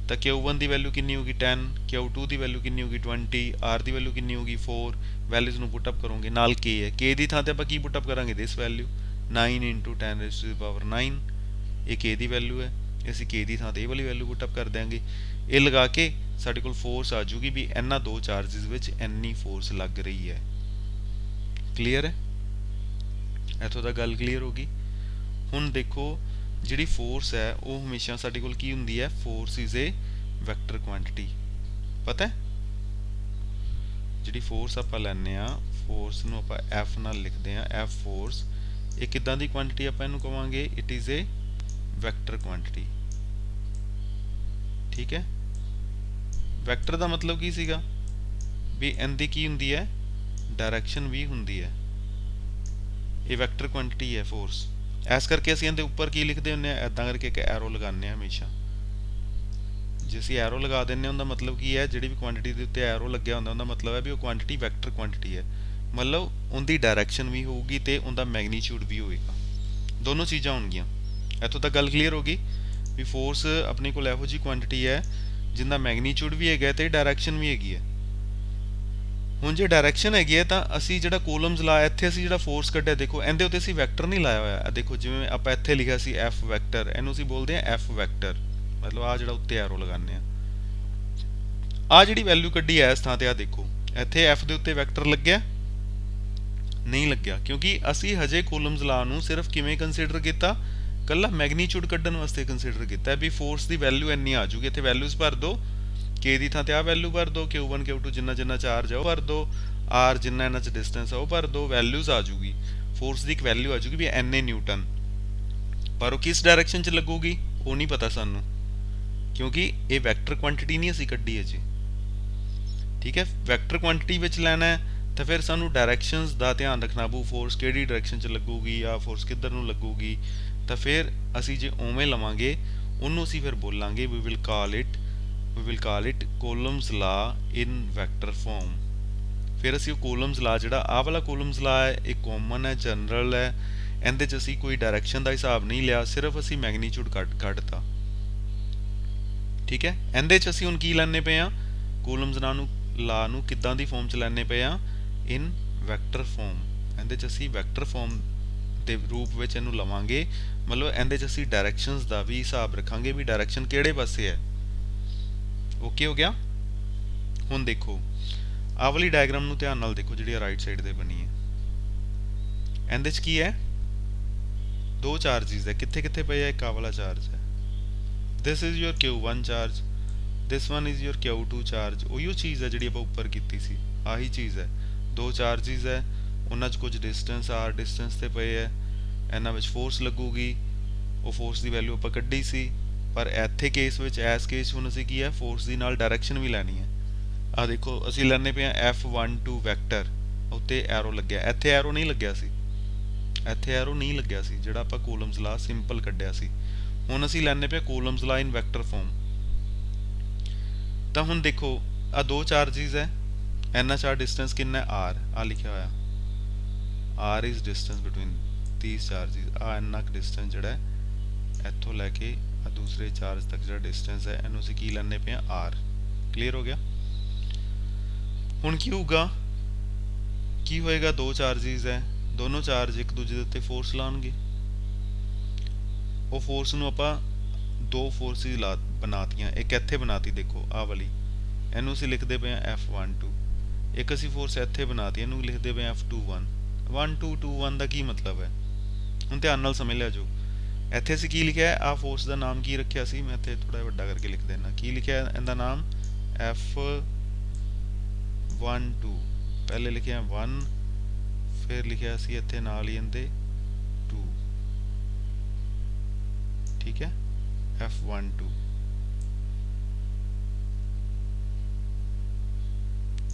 ਤਾਂ Q1 ਦੀ ਵੈਲਿਊ ਕਿੰਨੀ ਹੋਗੀ 10, Q2 ਦੀ ਵੈਲਿਊ ਕਿੰਨੀ ਹੋਗੀ 20, R ਦੀ ਵੈਲਿਊ ਕਿੰਨੀ ਹੋਗੀ 4। ਵੈਲਿਊਜ਼ ਨੂੰ ਪੁੱਟ ਅਪ ਕਰੋਗੇ, ਨਾਲ k ਹੈ, k ਦੀ ਥਾਂ ਤੇ ਆਪਾਂ ਕੀ ਪੁੱਟ ਅਪ ਕਰਾਂਗੇ, ਦਿਸ value 9 into 10 raised to the power 9। ਇਹ k ਦੀ ਵੈਲਿਊ ਹੈ, ਅਸੀਂ k ਦੀ ਥਾਂ ਤੇ ਇਹ ਵਾਲੀ ਵੈਲਿਊ ਪੁੱਟ ਅਪ ਕਰ ਦਿਆਂਗੇ। ਇਹ ਲਗਾ ਕੇ ਸਾਡੇ ਕੋਲ ਫੋਰਸ ਆ ਜੂਗੀ ਵੀ ਇਹਨਾਂ ਦੋ ਚਾਰजेस ਵਿੱਚ ਇੰਨੀ ਫੋਰਸ ਲੱਗ ਰਹੀ ਹੈ। ਕਲੀਅਰ ਹੈ? ਇੱਥੋਂ ਤੱਕ ਗੱਲ ਕਲੀਅਰ ਹੋ ਗਈ। ਹੁਣ ਦੇਖੋ ਜਿਹੜੀ ਫੋਰਸ ਹੈ ਉਹ ਹਮੇਸ਼ਾ ਸਾਡੇ ਕੋਲ ਕੀ ਹੁੰਦੀ ਹੈ, force is a vector quantity. ਪਤਾ ਹੈ ਜਿਹੜੀ ਫੋਰਸ ਆਪਾਂ ਲੈਂਦੇ ਆ, ਫੋਰਸ ਨੂੰ ਆਪਾਂ F ਨਾਲ ਲਿਖਦੇ ਆ, F ਫੋਰਸ। ਇਹ ਕਿੱਦਾਂ ਦੀ ਕੁਆਂਟੀਟੀ ਆਪਾਂ ਇਹਨੂੰ ਕਵਾਂਗੇ, it is a vector quantity. ਠੀਕ ਹੈ, ਵੈਕਟਰ ਦਾ ਮਤਲਬ ਕੀ ਸੀਗਾ ਵੀ ਇਹਦੀ ਕੀ ਹੁੰਦੀ ਹੈ, ਡਾਇਰੈਕਸ਼ਨ ਵੀ ਹੁੰਦੀ ਹੈ। ਇਹ ਵੈਕਟਰ ਕੁਆਂਟੀਟੀ ਹੈ ਫੋਰਸ। ਇਸ ਕਰਕੇ ਅਸੀਂ ਇਹਦੇ ਉੱਪਰ ਕੀ ਲਿਖਦੇ ਹੁੰਦੇ ਆ, ਐਦਾਂ ਕਰਕੇ ਇੱਕ ਐਰੋ ਲਗਾਉਂਦੇ ਆ ਹਮੇਸ਼ਾ। ਜੇ ਅਸੀਂ ਐਰੋ ਲਗਾ ਦਿੰਦੇ ਹਾਂ ਉਹਦਾ ਮਤਲਬ ਕੀ ਹੈ, ਜਿਹੜੀ ਵੀ ਕੁਆਂਟੀਟੀ ਦੇ ਉੱਤੇ ਐਰੋ ਲੱਗਿਆ ਹੁੰਦਾ ਉਹਦਾ ਮਤਲਬ ਹੈ ਵੀ ਉਹ ਕੁਆਂਟੀਟੀ ਵੈਕਟਰ ਕੁਆਂਟੀਟੀ ਹੈ। ਮਤਲਬ ਉਹਦੀ ਡਾਇਰੈਕਸ਼ਨ ਵੀ ਹੋਊਗੀ ਤੇ ਉਹਦਾ ਮੈਗਨੀਟਿਊਡ ਵੀ ਹੋਏਗਾ, ਦੋਨੋਂ ਚੀਜ਼ਾਂ ਹੋਣਗੀਆਂ। ਇੱਥੋਂ ਤੱਕ ਗੱਲ ਕਲੀਅਰ ਹੋ ਗਈ ਵੀ ਫੋਰਸ ਆਪਣੇ ਕੋਲ ਇਹੋ ਜਿਹੀ ਕੁਆਂਟੀਟੀ ਹੈ ਜਿੰਦਾ ਮੈਗਨੀਟਿਊਡ ਵੀ ਹੈਗਾ ਤੇ ਡਾਇਰੈਕਸ਼ਨ ਵੀ ਹੈਗੀ ਹੈ। ਹੁਣ ਜੇ ਡਾਇਰੈਕਸ਼ਨ ਹੈਗੀ ਹੈ ਤਾਂ ਅਸੀਂ ਜਿਹੜਾ ਕੂਲਮਸ ਲਾ, ਇੱਥੇ ਅਸੀਂ ਜਿਹੜਾ ਫੋਰਸ ਕੱਢਿਆ, ਦੇਖੋ ਇਹਦੇ ਉੱਤੇ ਅਸੀਂ ਵੈਕਟਰ ਨਹੀਂ ਲਾਇਆ ਹੋਇਆ। ਦੇਖੋ ਜਿਵੇਂ ਆਪਾਂ ਇੱਥੇ ਲਿਖਿਆ ਸੀ F ਵੈਕਟਰ, ਇਹਨੂੰ ਅਸੀਂ ਬੋਲਦੇ ਹਾਂ F ਵੈਕਟਰ। ਮਤਲਬ ਆ ਜਿਹੜਾ ਉੱਤੇ ਐਰੋ ਲਗਾਉਂਦੇ ਆ, ਆ ਜਿਹੜੀ ਵੈਲਿਊ ਕੱਢੀ ਹੈ ਇਸ ਥਾਂ ਤੇ, ਆ ਦੇਖੋ ਇੱਥੇ F ਦੇ ਉੱਤੇ ਵੈਕਟਰ ਲੱਗਿਆ ਨਹੀਂ ਲੱਗਿਆ, ਕਿਉਂਕਿ ਅਸੀਂ ਹਜੇ ਕੂਲਮਸ ਲਾ ਨੂੰ ਸਿਰਫ ਕਿਵੇਂ ਕੰਸੀਡਰ ਕੀਤਾ, ਕੱਲਾ ਮੈਗਨੀਟਿਊਡ ਕੱਢਣ ਵਾਸਤੇ ਕੰਸੀਡਰ ਕੀਤਾ ਵੀ ਫੋਰਸ ਦੀ ਵੈਲਿਊ ਇੰਨੀ ਆ ਜੂਗੀ। ਇੱਥੇ ਵੈਲਿਊਜ਼ ਭਰ ਦੋ, k ਦੀ ਥਾਂ ਤੇ ਆ ਵੈਲਿਊ ਭਰ ਦੋ, Q1 Q2 ਜਿੰਨਾ ਜਿੰਨਾ ਚਾਰਜ ਆ ਉਹ ਭਰ ਦੋ, R ਜਿੰਨਾ ਇਹਨਾਂ 'ਚ ਡਿਸਟੈਂਸ ਆ ਉਹ ਭਰ ਦੋ, ਵੈਲਿਊਜ਼ ਆ ਜੂਗੀ, ਫੋਰਸ ਦੀ ਇੱਕ ਵੈਲਿਊ ਆ ਜੂਗੀ ਵੀ ਇੰਨੇ ਨਿਊਟਨ। ਪਰ ਉਹ ਕਿਸ ਡਾਇਰੈਕਸ਼ਨ 'ਚ ਲੱਗੂਗੀ ਉਹ ਨਹੀਂ ਪਤਾ ਸਾਨੂੰ, ਕਿਉਂਕਿ ਇਹ ਵੈਕਟਰ ਕੁਆਂਟੀਟੀ ਨਹੀਂ ਅਸੀਂ ਕੱਢੀ ਹੈ ਜੀ। ਠੀਕ ਹੈ, ਵੈਕਟਰ ਕੁਆਂਟੀਟੀ ਵਿੱਚ ਲੈਣਾ ਹੈ ਤਾਂ ਫਿਰ ਸਾਨੂੰ ਡਾਇਰੈਕਸ਼ਨਸ ਦਾ ਧਿਆਨ ਰੱਖਣਾ ਪਊ, ਫੋਰਸ ਕਿਹੜੀ ਡਾਇਰੈਕਸ਼ਨ 'ਚ ਲੱਗੂਗੀ ਜਾਂ ਫੋਰਸ ਕਿੱਧਰ ਨੂੰ ਲੱਗੂਗੀ। ਤਾਂ ਫਿਰ ਅਸੀਂ ਜੇ ਉਵੇਂ ਲਵਾਂਗੇ ਉਹਨੂੰ ਅਸੀਂ ਫਿਰ ਬੋਲਾਂਗੇ ਵੀ ਵਿਲ ਕਾਲ ਇਟ ਕੂਲਮਸ ਲਾ ਇਨ ਵੈਕਟਰ ਫਾਰਮ। ਫਿਰ ਅਸੀਂ ਉਹ ਕੂਲਮਸ ਲਾ, ਜਿਹੜਾ ਆਹ ਵਾਲਾ ਕੂਲਮਸ ਲਾ ਹੈ, ਇਹ ਕਾਮਨ ਹੈ, ਜਨਰਲ ਹੈ, ਇਹਦੇ 'ਚ ਅਸੀਂ ਕੋਈ ਡਾਇਰੈਕਸ਼ਨ ਦਾ ਹਿਸਾਬ ਨਹੀਂ ਲਿਆ, ਸਿਰਫ ਅਸੀਂ ਮੈਗਨੀਟਿਊਡ ਕੱਢਤਾ। ਠੀਕ ਹੈ, ਇਹਦੇ 'ਚ ਅਸੀਂ ਹੁਣ ਕੀ ਲੈਣੇ ਪਏ ਆ, ਕੂਲਮਸ ਲਾ ਨੂੰ ਕਿੱਦਾਂ ਦੀ ਫਾਰਮ 'ਚ ਲੈਣੇ ਪਏ ਆ, ਇਨ ਵੈਕਟਰ ਫਾਰਮ। ਇਹਦੇ 'ਚ ਅਸੀਂ ਵੈਕਟਰ ਫਾਰਮ ਦੇ ਰੂਪ ਵਿੱਚ ਇਹਨੂੰ ਲਵਾਂਗੇ। ਮਤਲਬ ਇਹਦੇ 'ਚ ਅਸੀਂ ਡਾਇਰੈਕਸ਼ਨਸ ਦਾ ਵੀ ਹਿਸਾਬ ਰੱਖਾਂਗੇ ਵੀ ਡਾਇਰੈਕਸ਼ਨ ਕਿਹੜੇ ਪਾਸੇ ਹੈ। ਓਕੇ ਹੋ ਗਿਆ। ਹੁਣ ਦੇਖੋ ਆਹ ਵਾਲੀ ਡਾਇਗਰਾਮ ਨੂੰ ਧਿਆਨ ਨਾਲ ਦੇਖੋ, ਜਿਹੜੀ ਰਾਈਟ ਸਾਈਡ ਤੇ ਬਣੀ ਹੈ, ਇਹਦੇ 'ਚ ਕੀ ਹੈ, ਦੋ ਚਾਰजेस ਹੈ, ਕਿੱਥੇ ਕਿੱਥੇ ਪਏ ਆ, ਇੱਕ ਆਹ ਵਾਲਾ ਚਾਰਜ ਹੈ, this is your Q1 charge, this one is your Q2 charge. ਉਹੀ ਚੀਜ਼ ਹੈ ਜਿਹੜੀ ਆਪਾਂ ਉੱਪਰ ਕੀਤੀ ਸੀ, ਆਹੀ ਚੀਜ਼ ਹੈ, ਦੋ ਚਾਰजेस ਹੈ, ਉਹਨਾਂ 'ਚ ਕੁਝ ਡਿਸਟੈਂਸ R ਡਿਸਟੈਂਸ ਤੇ ਪਏ ਹੈ, ਇਹਨਾਂ ਵਿੱਚ ਫੋਰਸ ਲੱਗੂਗੀ, ਉਹ ਫੋਰਸ ਦੀ ਵੈਲਿਊ ਆਪਾਂ ਕੱਢੀ ਸੀ। ਪਰ ਇੱਥੇ ਕੇਸ ਵਿੱਚ, ਇਸ ਕੇਸ ਹੁਣ ਅਸੀਂ ਕੀ ਹੈ, ਫੋਰਸ ਦੀ ਨਾਲ ਡਾਇਰੈਕਸ਼ਨ ਵੀ ਲੈਣੀ ਹੈ। ਆਹ ਦੇਖੋ ਅਸੀਂ ਲੈਣੇ ਪਏ ਆ F12 ਵੈਕਟਰ, ਉੱਤੇ ਐਰੋ ਲੱਗਿਆ, ਇੱਥੇ ਐਰੋ ਨਹੀਂ ਲੱਗਿਆ ਸੀ, ਇੱਥੇ ਐਰੋ ਨਹੀਂ ਲੱਗਿਆ ਸੀ, ਜਿਹੜਾ ਆਪਾਂ ਕੂਲਮਸ ਲਾ ਸਿੰਪਲ ਕੱਢਿਆ ਸੀ। ਹੁਣ ਅਸੀਂ ਲੈਣੇ ਪਏ ਕੂਲਮਸ ਲਾ ਇਨ ਵੈਕਟਰ ਫਾਰਮ। ਤਾਂ ਹੁਣ ਦੇਖੋ ਆ ਦੋ ਚਾਰजेस ਹੈ, ਇਹਨਾਂ 'ਚ ਡਿਸਟੈਂਸ ਕਿੰਨਾ ਹੈ, R ਆ ਲਿਖਿਆ ਹੋਇਆ, R is distance between these charges। ਆ ਇੰਨਾ ਕੁ ਡਿਸਟੈਂਸ ਜਿਹੜਾ ਹੈ ਇੱਥੋਂ ਲੈ ਕੇ ਆ ਦੂਸਰੇ ਚਾਰਜ ਤੱਕ ਜਿਹੜਾ ਡਿਸਟੈਂਸ ਹੈ, ਇਹਨੂੰ ਅਸੀਂ ਕੀ ਲੈਣੇ ਪਏ ਆ, R। ਕਲੀਅਰ ਹੋ ਗਿਆ। ਹੁਣ ਕੀ ਹੋਊਗਾ, ਕੀ ਹੋਏਗਾ, ਦੋ ਚਾਰजेस ਹੈ, ਦੋਨੋਂ ਚਾਰਜ ਇੱਕ ਦੂਜੇ ਦੇ ਉੱਤੇ ਫੋਰਸ ਲਾਉਣਗੇ। ਉਹ ਫੋਰਸ ਨੂੰ ਆਪਾਂ ਦੋ ਫੋਰਸਿਸ ਬਣਾਤੀਆਂ, ਇੱਕ ਇੱਥੇ ਬਣਾਤੀ, ਦੇਖੋ ਆਹ ਵਾਲੀ, ਇਹਨੂੰ ਅਸੀਂ ਲਿਖਦੇ ਪਏ ਹਾਂ F12। ਇੱਕ ਅਸੀਂ ਫੋਰਸ ਇੱਥੇ ਬਣਾਤੀ, ਇਹਨੂੰ ਲਿਖਦੇ ਪਏ ਹਾਂ F21। 1 2 2 1 ਦਾ ਕੀ ਮਤਲਬ ਹੈ? ਹੁਣ ਧਿਆਨ ਨਾਲ ਸਮਝ ਲਿਆ ਜੋ ਇੱਥੇ ਅਸੀਂ ਕੀ ਲਿਖਿਆ, ਆ ਫੋਰਸ ਦਾ ਨਾਮ ਕੀ ਰੱਖਿਆ ਸੀ, ਮੈਂ ਇੱਥੇ ਥੋੜਾ ਵੱਡਾ ਕਰਕੇ ਲਿਖ ਦੇਣਾ। ਕੀ ਲਿਖਿਆ ਇਹਦਾ ਨਾਮ? F12। ਪਹਿਲੇ ਲਿਖਿਆ 1, ਫਿਰ ਲਿਖਿਆ ਸੀ ਇੱਥੇ ਨਾਲ ਹੀ ਇਹਦੇ 2। ਠੀਕ ਹੈ, F12।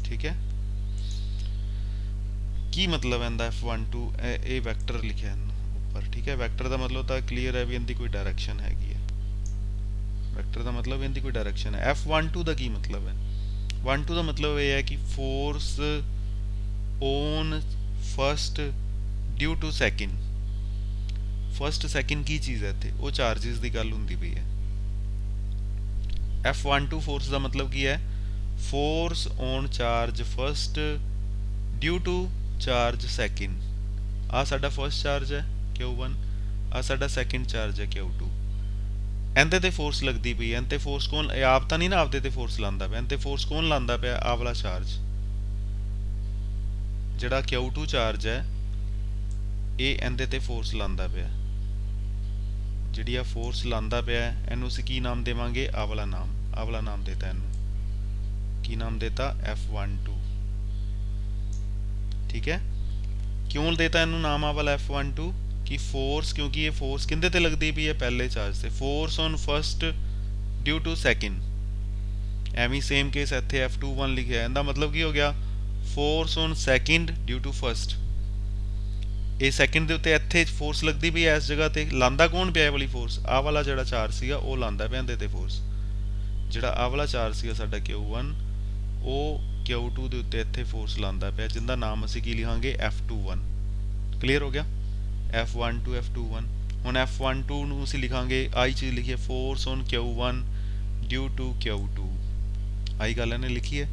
ਠੀਕ ਹੈ, ਕੀ ਮਤਲਬ ਹੈ ਇਹਦਾ F12? ਇਹ ਵੈਕਟਰ ਲਿਖਿਆ ਇਹਨੂੰ ਉੱਪਰ। ਠੀਕ ਹੈ, ਵੈਕਟਰ ਦਾ ਮਤਲਬ ਤਾਂ ਕਲੀਅਰ ਹੈ ਵੀ ਇਹਦੀ ਕੋਈ ਡਾਇਰੈਕਸ਼ਨ ਹੈਗੀ ਹੈ। ਵੈਕਟਰ ਦਾ ਮਤਲਬ ਇਹਦੀ ਕੋਈ ਡਾਇਰੈਕਸ਼ਨ ਹੈ। F12 ਦਾ ਕੀ ਮਤਲਬ ਹੈ? 12 ਦਾ ਮਤਲਬ ਇਹ ਹੈ ਕਿ force on first due to second. First second ਕੀ ਚੀਜ਼ ਹੈ ਇੱਥੇ? ਉਹ ਚਾਰजेस ਦੀ ਗੱਲ ਹੁੰਦੀ ਪਈ ਹੈ। F12 ਫੋਰਸ ਦਾ ਮਤਲਬ ਕੀ ਹੈ? Force on charge first due to charge second. ਆ ਸਾਡਾ ਫਸਟ ਚਾਰਜ ਹੈ Q1, ਆ ਸਾਡਾ ਸੈਕਿੰਡ ਚਾਰਜ ਹੈ Q2। ਇਹਦੇ ਤੇ ਫੋਰਸ ਲੱਗਦੀ ਪਈ ਹੈ। ਇਹਦੇ ਫੋਰਸ ਕੌਣ? ਆਪ ਤਾਂ ਨਹੀਂ ਨਾ ਆਪਦੇ ਤੇ ਫੋਰਸ ਲਾਉਂਦਾ ਪਿਆ, ਇਹਦੇ ਫੋਰਸ ਕੌਣ ਲਾਉਂਦਾ ਪਿਆ? ਆਹ ਵਾਲਾ ਚਾਰਜ ਜਿਹੜਾ Q2 ਚਾਰਜ ਹੈ, ਇਹ ਇਹਦੇ ਤੇ ਫੋਰਸ ਲਾਉਂਦਾ ਪਿਆ। ਜਿਹੜੀ ਆ ਫੋਰਸ ਲਾਉਂਦਾ ਪਿਆ ਇਹਨੂੰ ਅਸੀਂ ਕੀ ਨਾਮ ਦੇਵਾਂਗੇ? ਆਹ ਵਾਲਾ ਨਾਮ। ਆਹ ਵਾਲਾ ਨਾਮ ਦੇਤਾ ਇਹਨੂੰ, ਕੀ ਨਾਮ ਦੇਤਾ? F12। ਠੀਕ ਹੈ, ਕਿਉਂ ਦੇਤਾ ਇਹਨੂੰ ਨਾਮ ਆਹ ਵਾਲਾ F12? ਕਿ ਫੋਰਸ, ਕਿਉਂਕਿ ਇਹ ਫੋਰਸ ਕਿੰਦੇ ਤੇ ਲੱਗਦੀ ਪਈ ਹੈ? ਪਹਿਲੇ ਚਾਰਜ ਤੇ। Force on first due to second. ਐਵੇਂ ਸੇਮ ਕੇਸ ਇੱਥੇ F21 ਲਿਖਿਆ। ਇਹਦਾ ਮਤਲਬ ਕੀ ਹੋ ਗਿਆ? Force on second due to first. ਇਹ ਸੈਕਿੰਡ ਦੇ ਉੱਤੇ ਇੱਥੇ ਫੋਰਸ ਲੱਗਦੀ ਪਈ ਹੈ ਇਸ ਜਗ੍ਹਾ ਤੇ। ਲਾਂਦਾ ਕੌਣ ਪਿਆ ਇਹ ਵਾਲੀ ਫੋਰਸ? ਆਹ ਵਾਲਾ ਜਿਹੜਾ ਚਾਰਜ ਸੀਗਾ ਉਹ ਲਾਂਦਾ ਪਿਆ ਇਹਦੇ ਤੇ ਫੋਰਸ। ਜਿਹੜਾ ਆਹ ਵਾਲਾ ਚਾਰਜ ਸੀਗਾ ਸਾਡਾ Q1, ਉਹ Q2 ਦੇ ਉੱਤੇ ਇੱਥੇ ਫੋਰਸ ਲਾਂਦਾ ਪਿਆ, ਜਿਹਦਾ ਨਾਮ ਅਸੀਂ ਕੀ ਲਿਖਾਂਗੇ? F21। ਕਲੀਅਰ ਹੋ ਗਿਆ? F12 F21। ਹੁਣ F12 ਨੂੰ ਅਸੀਂ ਲਿਖਾਂਗੇ, ਆਹੀ ਚੀਜ਼ ਲਿਖੀਏ, force on Q1 due to Q2। ਆਹੀ ਗੱਲ ਇਹਨੇ ਲਿਖੀ ਹੈ।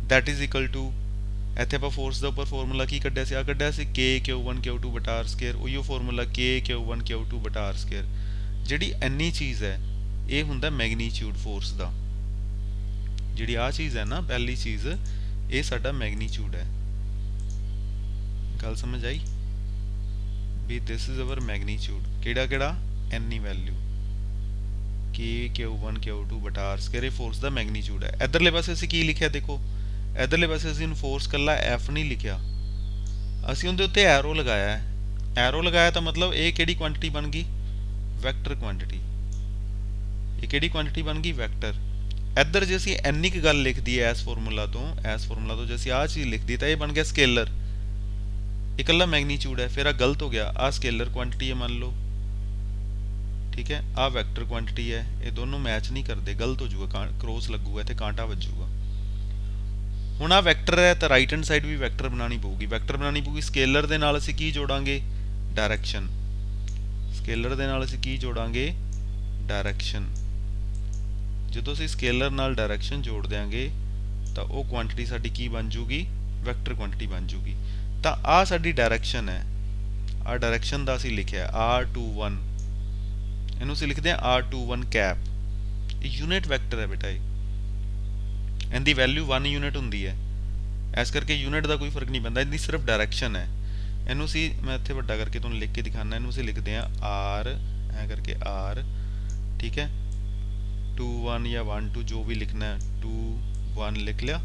ਦੈਟ ਇਜ਼ ਇਕੁਅਲ ਟੂ, ਇੱਥੇ ਆਪਾਂ ਫੋਰਸ ਦਾ ਉੱਪਰ ਫਾਰਮੂਲਾ ਕੀ ਕੱਢਿਆ ਸੀ? ਆ ਕੱਢਿਆ ਸੀ K Q1 Q2 ਬਟਾ R²। ਉਹੀਓ ਫਾਰਮੂਲਾ K Q1 Q2 ਬਟਾ R²। ਜਿਹੜੀ ਇੰਨੀ ਚੀਜ਼ ਹੈ ਇਹ ਹੁੰਦਾ ਮੈਗਨੀਚਿਊਡ ਫੋਰਸ ਦਾ। ਜਿਹੜੀ ਆ ਚੀਜ਼ ਹੈ ਨਾ, ਪਹਿਲੀ ਚੀਜ਼, ਇਹ ਸਾਡਾ ਮੈਗਨੀਚਿਊਡ ਹੈ। ਗੱਲ ਸਮਝ ਆਈ ਵੀ ਦਿਸ ਇਜ਼ ਅਵਰ ਮੈਗਨੀਚਿਊਡ। ਕਿਹੜਾ ਕਿਹੜਾ? Any value K Q1 Q2 ਬਟਾ R²। ਇਹ ਫੋਰਸ ਦਾ ਮੈਗਨੀਚਿਊਡ ਹੈ। ਇਧਰਲੇ ਪਾਸੇ ਅਸੀਂ ਕੀ ਲਿਖਿਆ? ਦੇਖੋ, ਇਧਰਲੇ ਪਾਸੇ ਅਸੀਂ ਫੋਰਸ ਕੱਲਾ F ਨਹੀਂ ਲਿਖਿਆ, ਅਸੀਂ ਉਹਦੇ ਉੱਤੇ ਐਰੋ ਲਗਾਇਆ ਹੈ। ਐਰੋ ਲਗਾਇਆ ਤਾਂ ਮਤਲਬ ਇਹ ਕਿਹੜੀ ਕੁਆਂਟੀਟੀ ਬਣ ਗਈ? Vector quantity. ਇਹ ਕਿਹੜੀ ਕੁਆਂਟੀਟੀ ਬਣ ਗਈ? ਵੈਕਟਰ। ਇੱਧਰ ਜੇ ਅਸੀਂ ਇੰਨੀ ਕੁ ਗੱਲ ਲਿਖ ਦਈਏ ਇਸ ਫਾਰਮੂਲਾ ਤੋਂ ਜੇ ਅਸੀਂ ਆਹ ਚੀਜ਼ ਲਿਖ ਦਈਏ ਤਾਂ ਇਹ ਬਣ ਗਿਆ ਸਕੇਲਰ। ਇਕੱਲਾ ਮੈਗਨੀਚਿਊਡ ਹੈ, ਫਿਰ ਆ ਗਲਤ ਹੋ ਗਿਆ। ਆਹ ਸਕੇਲਰ ਕੁਆਂਟੀਟੀ ਹੈ ਮੰਨ ਲਓ। ਠੀਕ ਹੈ, ਆਹ ਵੈਕਟਰ ਕੁਆਂਟੀਟੀ ਹੈ। ਇਹ ਦੋਨੋਂ ਮੈਚ ਨਹੀਂ ਕਰਦੇ, ਗਲਤ ਹੋ ਜਾਊਗਾ, ਕ੍ਰੋਸ ਲੱਗੂਗਾ, ਇੱਥੇ ਕਾਂਟਾ ਵੱਜੂਗਾ। ਹੁਣ ਆਹ ਵੈਕਟਰ ਹੈ ਤਾਂ ਰਾਈਟ ਹੈਂਡ ਸਾਈਡ ਵੀ ਵੈਕਟਰ ਬਣਾਉਣੀ ਪਊਗੀ। ਵੈਕਟਰ ਬਣਾਉਣੀ ਪਊਗੀ। ਸਕੇਲਰ ਦੇ ਨਾਲ ਅਸੀਂ ਕੀ ਜੋੜਾਂਗੇ? ਡਾਇਰੈਕਸ਼ਨ। ਸਕੇਲਰ ਦੇ ਨਾਲ ਅਸੀਂ ਕੀ ਜੋੜਾਂਗੇ? ਡਾਇਰੈਕਸ਼ਨ। ਜਦੋਂ ਅਸੀਂ ਸਕੇਲਰ ਨਾਲ ਡਾਇਰੈਕਸ਼ਨ ਜੋੜ ਦਿਆਂਗੇ ਤਾਂ ਉਹ ਕੁਆਂਟੀਟੀ ਸਾਡੀ ਕੀ ਬਣ ਜੂਗੀ? ਵੈਕਟਰ ਕੁਆਂਟੀਟੀ ਬਣ ਜੂਗੀ। ਤਾਂ ਆਹ ਸਾਡੀ ਡਾਇਰੈਕਸ਼ਨ ਹੈ। ਆਹ ਡਾਇਰੈਕਸ਼ਨ ਦਾ ਅਸੀਂ ਲਿਖਿਆ R21। ਇਹਨੂੰ ਅਸੀਂ ਲਿਖਦੇ ਹਾਂ R21 ਕੈਪ। ਇਹ ਯੂਨਿਟ ਵੈਕਟਰ ਹੈ ਬੇਟਾ। ਇਹਦੀ ਵੈਲਿਊ 1 ਯੂਨਿਟ ਹੁੰਦੀ ਹੈ, ਇਸ ਕਰਕੇ ਯੂਨਿਟ ਦਾ ਕੋਈ ਫਰਕ ਨਹੀਂ ਪੈਂਦਾ, ਇਹਦੀ ਸਿਰਫ ਡਾਇਰੈਕਸ਼ਨ ਹੈ। ਇਹਨੂੰ ਅਸੀਂ, ਮੈਂ ਇੱਥੇ ਵੱਡਾ ਕਰਕੇ ਤੁਹਾਨੂੰ ਲਿਖ ਕੇ ਦਿਖਾਣਾ, ਇਹਨੂੰ ਅਸੀਂ ਲਿਖਦੇ ਹਾਂ R, ਐ ਕਰਕੇ R। ਠੀਕ ਹੈ, 2 1 ਜਾਂ 1 2 ਜੋ ਵੀ ਲਿਖਣਾ ਹੈ, 2 1 ਲਿਖ ਲਿਆ।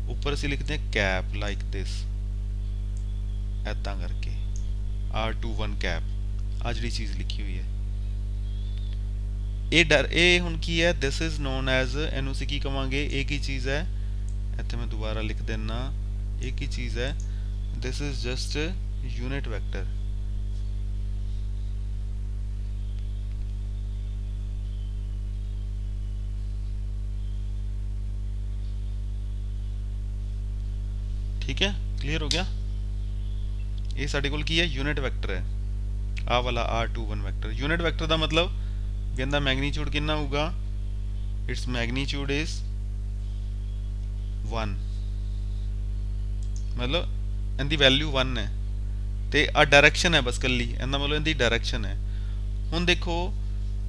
ਉੱਪਰ ਅਸੀਂ ਲਿਖਦੇ ਹਾਂ ਕੈਪ ਲਾਈਕ ਦਿਸ, ਐਦਾਂ ਕਰਕੇ R21 ਕੈਪ। ਆ ਜਿਹੜੀ ਚੀਜ਼ ਲਿਖੀ ਹੋਈ ਹੈ ਇਹ ਹੁਣ ਕੀ ਹੈ? ਦਿਸ ਇਜ਼ ਨੋਨ ਐਜ਼, ਇਹਨੂੰ ਅਸੀਂ ਕੀ ਕਵਾਂਗੇ? ਇਹ ਕੀ ਚੀਜ਼ ਹੈ? ਇੱਥੇ ਮੈਂ ਦੁਬਾਰਾ ਲਿਖ ਦਿੰਨਾ, ਇਹ ਕੀ ਚੀਜ਼ ਹੈ? This is just unit vector. ठीक है, क्लियर हो गया? ये साडे कोल की है? यूनिट वैक्टर है, आ वाला R21 वैक्टर। यूनिट वैक्टर का मतलब कहता मैग्नीट्यूड कितना होगा? इट्स मैग्नीट्यूड इज 1, मतलब इनकी वैल्यू 1 है। तो आ डायरैक्शन है बस कली, इनका मतलब इनकी डायरैक्शन है। हुण देखो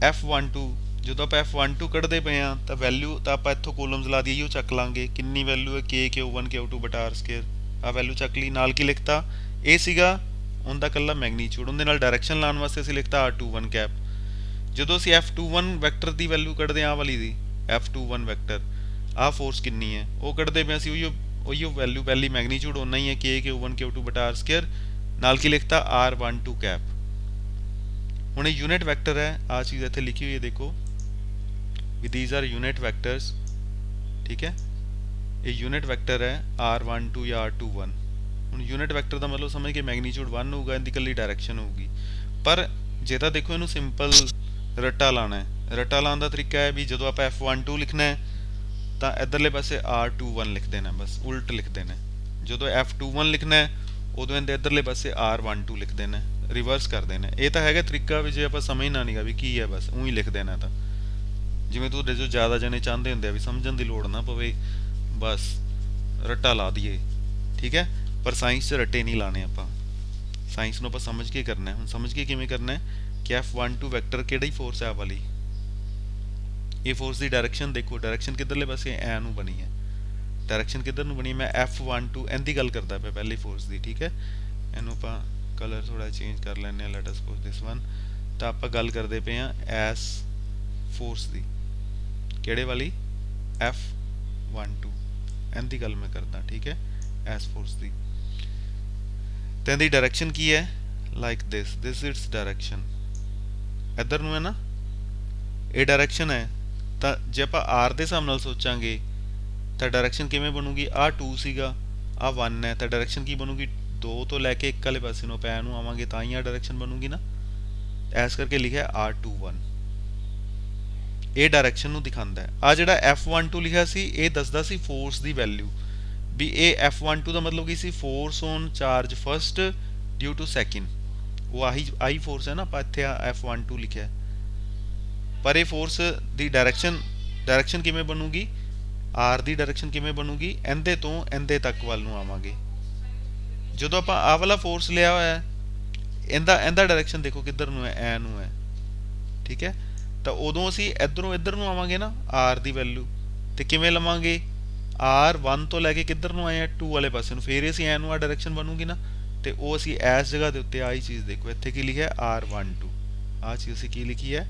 F12 ਜਦੋਂ ਆਪਾਂ F12 ਕੱਢਦੇ ਪਏ ਆ ਤਾਂ ਵੈਲਿਊ ਤਾਂ ਆਪਾਂ ਇੱਥੋਂ ਕੋਲਮਸ ਲਾ ਦਈਏ ਉਹ ਚੱਕ ਲਾਂਗੇ। ਕਿੰਨੀ ਵੈਲਿਊ ਹੈ K Q1 Q2 ਬਟਾ R ਸਕੁਅਰ, ਆ ਵੈਲਿਊ ਚੱਕ ਲਈ। ਨਾਲ ਕੀ ਲਿਖਤਾ, ਇਹ ਸੀਗਾ ਉਹਦਾ ਕੱਲਾ ਮੈਗਨੀਚਿਊਡ, ਉਹਦੇ ਨਾਲ ਡਾਇਰੈਕਸ਼ਨ ਲਾਉਣ ਵਾਸਤੇ ਅਸੀਂ ਲਿਖਤਾ R21 ਕੈਪ। ਜਦੋਂ ਅਸੀਂ F21 ਵੈਕਟਰ ਦੀ ਵੈਲਿਊ ਕੱਢਦੇ ਆ ਵਾਲੀ ਦੀ, F21 ਵੈਕਟਰ ਆਹ ਫੋਰਸ ਕਿੰਨੀ ਹੈ ਉਹ ਕੱਢਦੇ ਪਏ ਅਸੀਂ, ਉਹੀਓ ਵੈਲਿਊ ਪਹਿਲੀ ਮੈਗਨੀਚਿਊਡ ਓਨਾ ਹੀ ਹੈ K Q1 Q2 ਬਟਾ R ਸਕੁਅਰ, ਨਾਲ ਕੀ ਲਿਖਤਾ R12 ਕੈਪ। ਹੁਣ ਇਹ ਯੂਨਿਟ ਵੈਕਟਰ ਹੈ, ਆਹ ਚੀਜ਼ ਇੱਥੇ ਲਿਖੀ ਹੋਈ ਹੈ ਦੇਖੋ ਵੀ these are unit vectors, ਠੀਕ ਹੈ। ਇਹ ਯੂਨਿਟ ਵੈਕਟਰ ਹੈ R12 ਜਾਂ R21। ਹੁਣ ਯੂਨਿਟ ਵੈਕਟਰ ਦਾ ਮਤਲਬ ਸਮਝ ਕੇ ਮੈਗਨੀਚਿਊਡ 1 ਹੋਊਗਾ, ਇਹਦੀ ਇਕੱਲੀ ਡਾਇਰੈਕਸ਼ਨ ਹੋਊਗੀ। ਪਰ ਜੇ ਤਾਂ ਦੇਖੋ ਇਹਨੂੰ ਸਿੰਪਲ ਰੱਟਾ ਲਾਣਾ ਹੈ। ਰੱਟਾ ਲਾਉਣ ਦਾ ਤਰੀਕਾ ਹੈ ਵੀ ਜਦੋਂ ਆਪਾਂ F12 ਲਿਖਣਾ ਹੈ ਤਾਂ ਇੱਧਰਲੇ ਪਾਸੇ R21 ਲਿਖ ਦੇਣਾ, ਬਸ ਉਲਟ ਲਿਖ ਦੇਣਾ। ਜਦੋਂ F21 ਲਿਖਣਾ ਹੈ ਉਦੋਂ ਇਹਦੇ ਇੱਧਰਲੇ ਪਾਸੇ R12 ਲਿਖ ਦੇਣਾ, ਰਿਵਰਸ ਕਰ ਦੇਣਾ। ਇਹ ਤਾਂ ਹੈਗਾ ਤਰੀਕਾ ਵੀ ਜੇ ਆਪਾਂ ਸਮਝਣਾ ਨਹੀਂਗਾ ਵੀ ਕੀ ਹੈ, ਬਸ ਊਂ ਹੀ ਲਿਖ ਦੇਣਾ। ਤਾਂ ਜਿਵੇਂ ਤੁਹਾਡੇ ਜੋ ਜ਼ਿਆਦਾ ਜਣੇ ਚਾਹੁੰਦੇ ਹੁੰਦੇ ਆ ਵੀ ਸਮਝਣ ਦੀ ਲੋੜ ਨਾ ਪਵੇ, ਬਸ ਰੱਟਾ ਲਾ ਦਈਏ, ਠੀਕ ਹੈ। ਪਰ ਸਾਇੰਸ 'ਚ ਰੱਟੇ ਨਹੀਂ ਲਾਣੇ ਆਪਾਂ, ਸਾਇੰਸ ਨੂੰ ਆਪਾਂ ਸਮਝ ਕੇ ਕਰਨਾ। ਹੁਣ ਸਮਝ ਕੇ ਕਿਵੇਂ ਕਰਨਾ ਹੈ ਕਿ F12 ਵੈਕਟਰ ਕਿਹੜੀ ਫੋਰਸ ਹੈ ਵਾਲੀ, ਇਹ ਫੋਰਸ ਦੀ ਡਾਇਰੈਕਸ਼ਨ ਦੇਖੋ, ਡਾਇਰੈਕਸ਼ਨ ਕਿੱਧਰਲੇ ਪਾਸੇ ਐ ਨੂੰ ਬਣੀ ਹੈ, ਡਾਇਰੈਕਸ਼ਨ ਕਿੱਧਰ ਨੂੰ ਬਣੀ। ਮੈਂ F12 ਇਹਦੀ ਗੱਲ ਕਰਦਾ ਪਿਆ ਪਹਿਲੀ ਫੋਰਸ ਦੀ, ਠੀਕ ਹੈ। ਇਹਨੂੰ ਆਪਾਂ ਕਲਰ ਥੋੜਾ ਚੇਂਜ ਕਰ ਲੈਂਦੇ ਹਾਂ, let us suppose this one. ਤਾਂ ਆਪਾਂ ਗੱਲ ਕਰਦੇ ਪਏ ਹਾਂ ਐਸ ਫੋਰਸ ਦੀ, ਕਿਹੜੇ ਵਾਲੀ, F12 ਇਹਦੀ ਗੱਲ ਮੈਂ ਕਰਦਾ, ਠੀਕ ਹੈ, ਐਸ ਫੋਰਸ ਦੀ। ਤੇ ਇਹਦੀ ਡਾਇਰੈਕਸ਼ਨ ਕੀ ਹੈ, ਲਾਈਕ ਦਿਸ ਇਟਸ ਡਾਇਰੈਕਸ਼ਨ, ਇੱਧਰ ਨੂੰ ਹੈ ਨਾ, ਇਹ ਡਾਇਰੈਕਸ਼ਨ ਹੈ। ਤਾਂ ਜੇ ਆਪਾਂ R ਦੇ ਹਿਸਾਬ ਨਾਲ ਸੋਚਾਂਗੇ ਤਾਂ ਡਾਇਰੈਕਸ਼ਨ ਕਿਵੇਂ ਬਣੂਗੀ, ਆਹ 2 ਸੀਗਾ, ਆਹ 1 ਹੈ, ਤਾਂ ਡਾਇਰੈਕਸ਼ਨ ਕੀ ਬਣੂਗੀ, 2 ਤੋਂ ਲੈ ਕੇ 1 ਵਾਲੇ ਪਾਸੇ ਨੂੰ ਆਪਾਂ ਨੂੰ ਆਵਾਂਗੇ ਤਾਂ ਹੀ ਆਹ ਡਾਇਰੈਕਸ਼ਨ ਬਣੂਗੀ ਨਾ। ਐਸ ਕਰਕੇ ਲਿਖਿਆ R21, ਇਹ ਡਾਇਰੈਕਸ਼ਨ ਨੂੰ ਦਿਖਾਉਂਦਾ ਹੈ। ਆ ਜਿਹੜਾ F12 ਲਿਖਿਆ ਸੀ ਇਹ ਦੱਸਦਾ ਸੀ ਫੋਰਸ ਦੀ ਵੈਲਿਊ, ਵੀ ਇਹ F12 ਦਾ ਮਤਲਬ ਕੀ ਸੀ, force on charge first due to second. ਉਹ ਆਹੀ ਫੋਰਸ ਹੈ ਨਾ, ਆਪਾਂ ਇੱਥੇ F12 ਲਿਖਿਆ। ਪਰ ਇਹ ਫੋਰਸ ਦੀ ਡਾਇਰੈਕਸ਼ਨ ਕਿਵੇਂ ਬਣੂਗੀ, R ਦੀ ਡਾਇਰੈਕਸ਼ਨ ਕਿਵੇਂ ਬਣੂਗੀ, ਇਹਦੇ ਤੋਂ ਇਹਦੇ ਤੱਕ ਵੱਲ ਨੂੰ ਆਵਾਂਗੇ। ਜਦੋਂ ਆਪਾਂ ਆਹ ਵਾਲਾ ਫੋਰਸ ਲਿਆ ਹੋਇਆ, ਇਹਦਾ ਡਾਇਰੈਕਸ਼ਨ ਦੇਖੋ ਕਿੱਧਰ ਨੂੰ ਹੈ, ਐ ਨੂੰ ਹੈ, ਠੀਕ ਹੈ। ਤਾਂ ਉਦੋਂ ਅਸੀਂ ਇੱਧਰੋਂ ਇੱਧਰ ਨੂੰ ਆਵਾਂਗੇ ਨਾ R ਦੀ ਵੈਲਿਊ, ਤੇ ਕਿਵੇਂ ਲਵਾਂਗੇ, R1 ਤੋਂ ਲੈ ਕੇ ਕਿੱਧਰ ਨੂੰ ਆਏ ਆ, 2 ਵਾਲੇ ਪਾਸੇ ਨੂੰ, ਫੇਰ ਅਸੀਂ ਐ ਨੂੰ ਆ ਡਾਇਰੈਕਸ਼ਨ ਬਣੂਗੀ ਨਾ। ਤੇ ਉਹ ਅਸੀਂ ਇਸ ਜਗ੍ਹਾ ਦੇ ਉੱਤੇ ਆਹੀ ਚੀਜ਼ ਦੇਖੋ, ਇੱਥੇ ਕੀ ਲਿਖਿਆ R12, ਆਹ ਚੀਜ਼ ਅਸੀਂ ਕੀ ਲਿਖੀ ਹੈ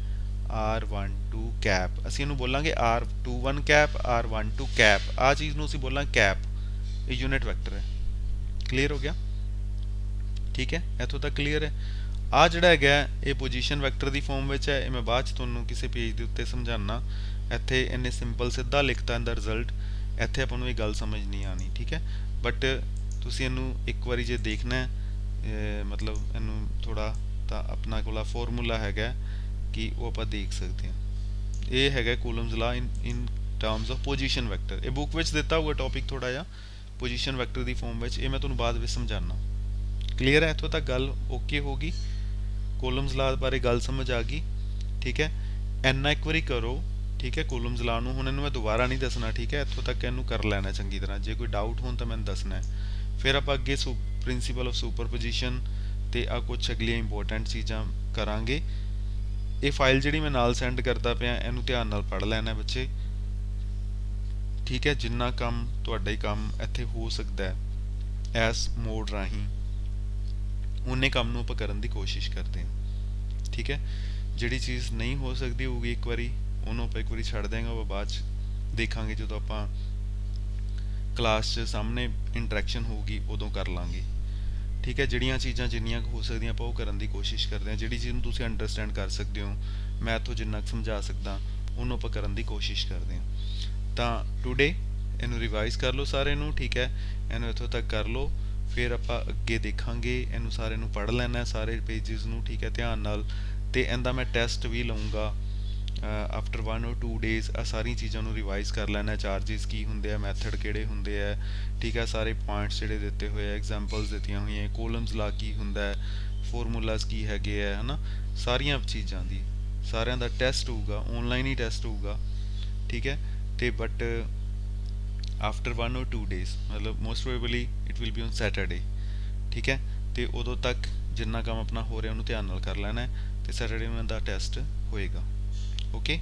R12 ਕੈਪ। ਅਸੀਂ ਇਹਨੂੰ ਬੋਲਾਂਗੇ R21 ਕੈਪ, R12 ਕੈਪ, ਆਹ ਚੀਜ਼ ਨੂੰ ਅਸੀਂ ਬੋਲਾਂਗੇ ਕੈਪ। ਇਹ ਯੂਨਿਟ ਵੈਕਟਰ ਹੈ, ਕਲੀਅਰ ਹੋ ਗਿਆ, ਠੀਕ ਹੈ, ਇੱਥੋਂ ਤੱਕ ਕਲੀਅਰ ਹੈ। ਆ ਜਿਹੜਾ ਹੈਗਾ ਇਹ ਪੋਜੀਸ਼ਨ ਵੈਕਟਰ ਦੀ ਫਾਰਮ ਵਿੱਚ ਹੈ, ਇਹ ਮੈਂ ਬਾਅਦ 'ਚ ਤੁਹਾਨੂੰ ਕਿਸੇ ਪੇਜ ਦੇ ਉੱਤੇ ਸਮਝਾਉਣਾ। ਇੱਥੇ ਇਹਨੇ ਸਿੰਪਲ ਸਿੱਧਾ ਲਿਖਤਾ ਇਹਦਾ ਰਿਜ਼ਲਟ, ਇੱਥੇ ਆਪਾਂ ਨੂੰ ਇਹ ਗੱਲ ਸਮਝ ਨਹੀਂ ਆਣੀ, ਠੀਕ ਹੈ। ਬਟ ਤੁਸੀਂ ਇਹਨੂੰ ਇੱਕ ਵਾਰੀ ਜੇ ਦੇਖਣਾ ਮਤਲਬ ਇਹਨੂੰ ਥੋੜਾ, ਤਾਂ ਆਪਣਾ ਕੋਲ ਫਾਰਮੂਲਾ ਹੈਗਾ ਕਿ ਉਹ ਆਪਾਂ ਦੇਖ ਸਕਦੇ ਹਾਂ। ਇਹ ਹੈਗਾ ਕੂਲਮਜ਼ ਲਾ ਇਨ ਟਰਮਸ ਆਫ ਪੋਜੀਸ਼ਨ ਵੈਕਟਰ। ਇਹ ਬੁੱਕ ਵਿੱਚ ਦਿੱਤਾ ਹੋਊਗਾ ਟੌਪਿਕ ਥੋੜਾ ਜਿਹਾ ਪੋਜੀਸ਼ਨ ਵੈਕਟਰ ਦੀ ਫਾਰਮ ਵਿੱਚ, ਇਹ ਮੈਂ ਤੁਹਾਨੂੰ ਬਾਅਦ ਵਿੱਚ ਸਮਝਾਉਣਾ। ਕਲੀਅਰ ਹੈ, ਇੱਥੋਂ ਤੱਕ ਗੱਲ ਓਕੇ ਹੋ ਗਈ, ਕੋਲਮਜ਼ ਲਾ ਬਾਰੇ ਗੱਲ ਸਮਝ ਆ ਗਈ, ਠੀਕ ਹੈ। ਇੰਨਾ ਇੱਕ ਵਾਰੀ ਕਰੋ, ਠੀਕ ਹੈ, ਕੋਲਮਜ਼ ਲਾ ਨੂੰ। ਹੁਣ ਇਹਨੂੰ ਮੈਂ ਦੁਬਾਰਾ ਨਹੀਂ ਦੱਸਣਾ, ਠੀਕ ਹੈ, ਇੱਥੋਂ ਤੱਕ ਇਹਨੂੰ ਕਰ ਲੈਣਾ ਚੰਗੀ ਤਰ੍ਹਾਂ। ਜੇ ਕੋਈ ਡਾਊਟ ਹੋਣ ਤਾਂ ਮੈਨੂੰ ਦੱਸਣਾ ਹੈ। ਫਿਰ ਆਪਾਂ ਅੱਗੇ ਪ੍ਰਿੰਸੀਪਲ ਆਫ ਸੁਪਰਪੋਜੀਸ਼ਨ ਤੇ ਆ ਕੁਛ ਅਗਲੀਆਂ ਇੰਪੋਰਟੈਂਟ ਚੀਜ਼ਾਂ ਕਰਾਂਗੇ। ਇਹ ਫਾਈਲ ਜਿਹੜੀ ਮੈਂ ਨਾਲ ਸੈਂਡ ਕਰਦਾ ਪਿਆ, ਇਹਨੂੰ ਧਿਆਨ ਨਾਲ ਪੜ੍ਹ ਲੈਣਾ ਬੱਚੇ, ਠੀਕ ਹੈ। ਜਿੰਨਾ ਕੰਮ ਤੁਹਾਡਾ ਹੀ ਕੰਮ ਇੱਥੇ ਹੋ ਸਕਦਾ ਹੈ ਇਸ ਮੋਡ ਰਾਹੀਂ, ਉਨੇ ਕੰਮ ਨੂੰ ਆਪਾਂ ਕਰਨ ਦੀ ਕੋਸ਼ਿਸ਼ ਕਰਦੇ ਹਾਂ, ਠੀਕ ਹੈ। ਜਿਹੜੀ ਚੀਜ਼ ਨਹੀਂ ਹੋ ਸਕਦੀ ਹੋਊਗੀ ਇੱਕ ਵਾਰੀ, ਉਹਨੂੰ ਆਪਾਂ ਇੱਕ ਵਾਰੀ ਛੱਡ ਦਿਆਂਗੇ, ਉਹ ਬਾਅਦ 'ਚ ਦੇਖਾਂਗੇ ਜਦੋਂ ਆਪਾਂ ਕਲਾਸ 'ਚ ਸਾਹਮਣੇ ਇੰਟਰੈਕਸ਼ਨ ਹੋਊਗੀ ਉਦੋਂ ਕਰ ਲਾਂਗੇ, ਠੀਕ ਹੈ। ਜਿਹੜੀਆਂ ਚੀਜ਼ਾਂ ਜਿੰਨੀਆਂ ਹੋ ਸਕਦੀਆਂ ਆਪਾਂ ਉਹ ਕਰਨ ਦੀ ਕੋਸ਼ਿਸ਼ ਕਰਦੇ ਹਾਂ। ਜਿਹੜੀ ਚੀਜ਼ ਨੂੰ ਤੁਸੀਂ ਅੰਡਰਸਟੈਂਡ ਕਰ ਸਕਦੇ ਹੋ, ਮੈਂ ਇੱਥੋਂ ਜਿੰਨਾ ਕੁ ਸਮਝਾ ਸਕਦਾ ਉਹਨੂੰ ਆਪਾਂ ਕਰਨ ਦੀ ਕੋਸ਼ਿਸ਼ ਕਰਦੇ ਹਾਂ। ਤਾਂ ਟੂਡੇ ਇਹਨੂੰ ਰਿਵਾਈਜ਼ ਕਰ ਲਓ ਸਾਰੇ ਨੂੰ, ਠੀਕ ਹੈ, ਇਹਨੂੰ ਇੱਥੋਂ ਤੱਕ ਕਰ ਲਓ। ਫਿਰ ਆਪਾਂ ਅੱਗੇ ਦੇਖਾਂਗੇ, ਇਹਨੂੰ ਸਾਰੇ ਨੂੰ ਪੜ੍ਹ ਲੈਣਾ ਸਾਰੇ ਪੇਜਿਸ ਨੂੰ, ਠੀਕ ਹੈ, ਧਿਆਨ ਨਾਲ। ਤੇ ਇਹਦਾ ਮੈਂ ਟੈਸਟ ਵੀ ਲਊਂਗਾ ਆਫਟਰ 1 or 2 ਡੇਜ਼। ਆ ਸਾਰੀਆਂ ਚੀਜ਼ਾਂ ਨੂੰ ਰਿਵਾਈਜ਼ ਕਰ ਲੈਣਾ, ਚਾਰਜਿਸ ਕੀ ਹੁੰਦੇ ਆ, ਮੈਥਡ ਕਿਹੜੇ ਹੁੰਦੇ ਆ, ਠੀਕ ਹੈ, ਸਾਰੇ ਪੁਆਇੰਟਸ ਜਿਹੜੇ ਦਿੱਤੇ ਹੋਏ ਆ, ਐਗਜ਼ਾਮਪਲਸ ਦਿੱਤੀਆਂ ਹੋਈਆਂ, ਕੋਲਮਸ ਲਾ ਕੀ ਹੁੰਦਾ ਹੈ, ਫਾਰਮੂਲਾਜ਼ ਕੀ ਹੈਗੇ ਆ, ਹੈ ਨਾ, ਸਾਰੀਆਂ ਚੀਜ਼ਾਂ ਦੀ ਸਾਰਿਆਂ ਦਾ ਟੈਸਟ ਹੋਊਗਾ, ਆਨਲਾਈਨ ਹੀ ਟੈਸਟ ਹੋਊਗਾ, ਠੀਕ ਹੈ। ਤੇ ਬਟ ਆਫਟਰ 1 or 2 ਡੇਜ਼, ਮਤਲਬ most probably it will be on Saturday, ਠੀਕ ਹੈ। ਤੇ ਉਦੋਂ ਤੱਕ ਜਿੰਨਾ ਕੰਮ ਆਪਣਾ ਹੋ ਰਿਹਾ ਉਹਨੂੰ ਧਿਆਨ ਨਾਲ ਕਰ ਲੈਣਾ ਹੈ, ਤੇ ਸੈਟਰਡੇ ਨੂੰ ਇਹਦਾ ਟੈਸਟ ਹੋਏਗਾ, okay.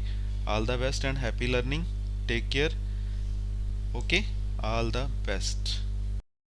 All the best and happy learning. Take care. Okay, all the best.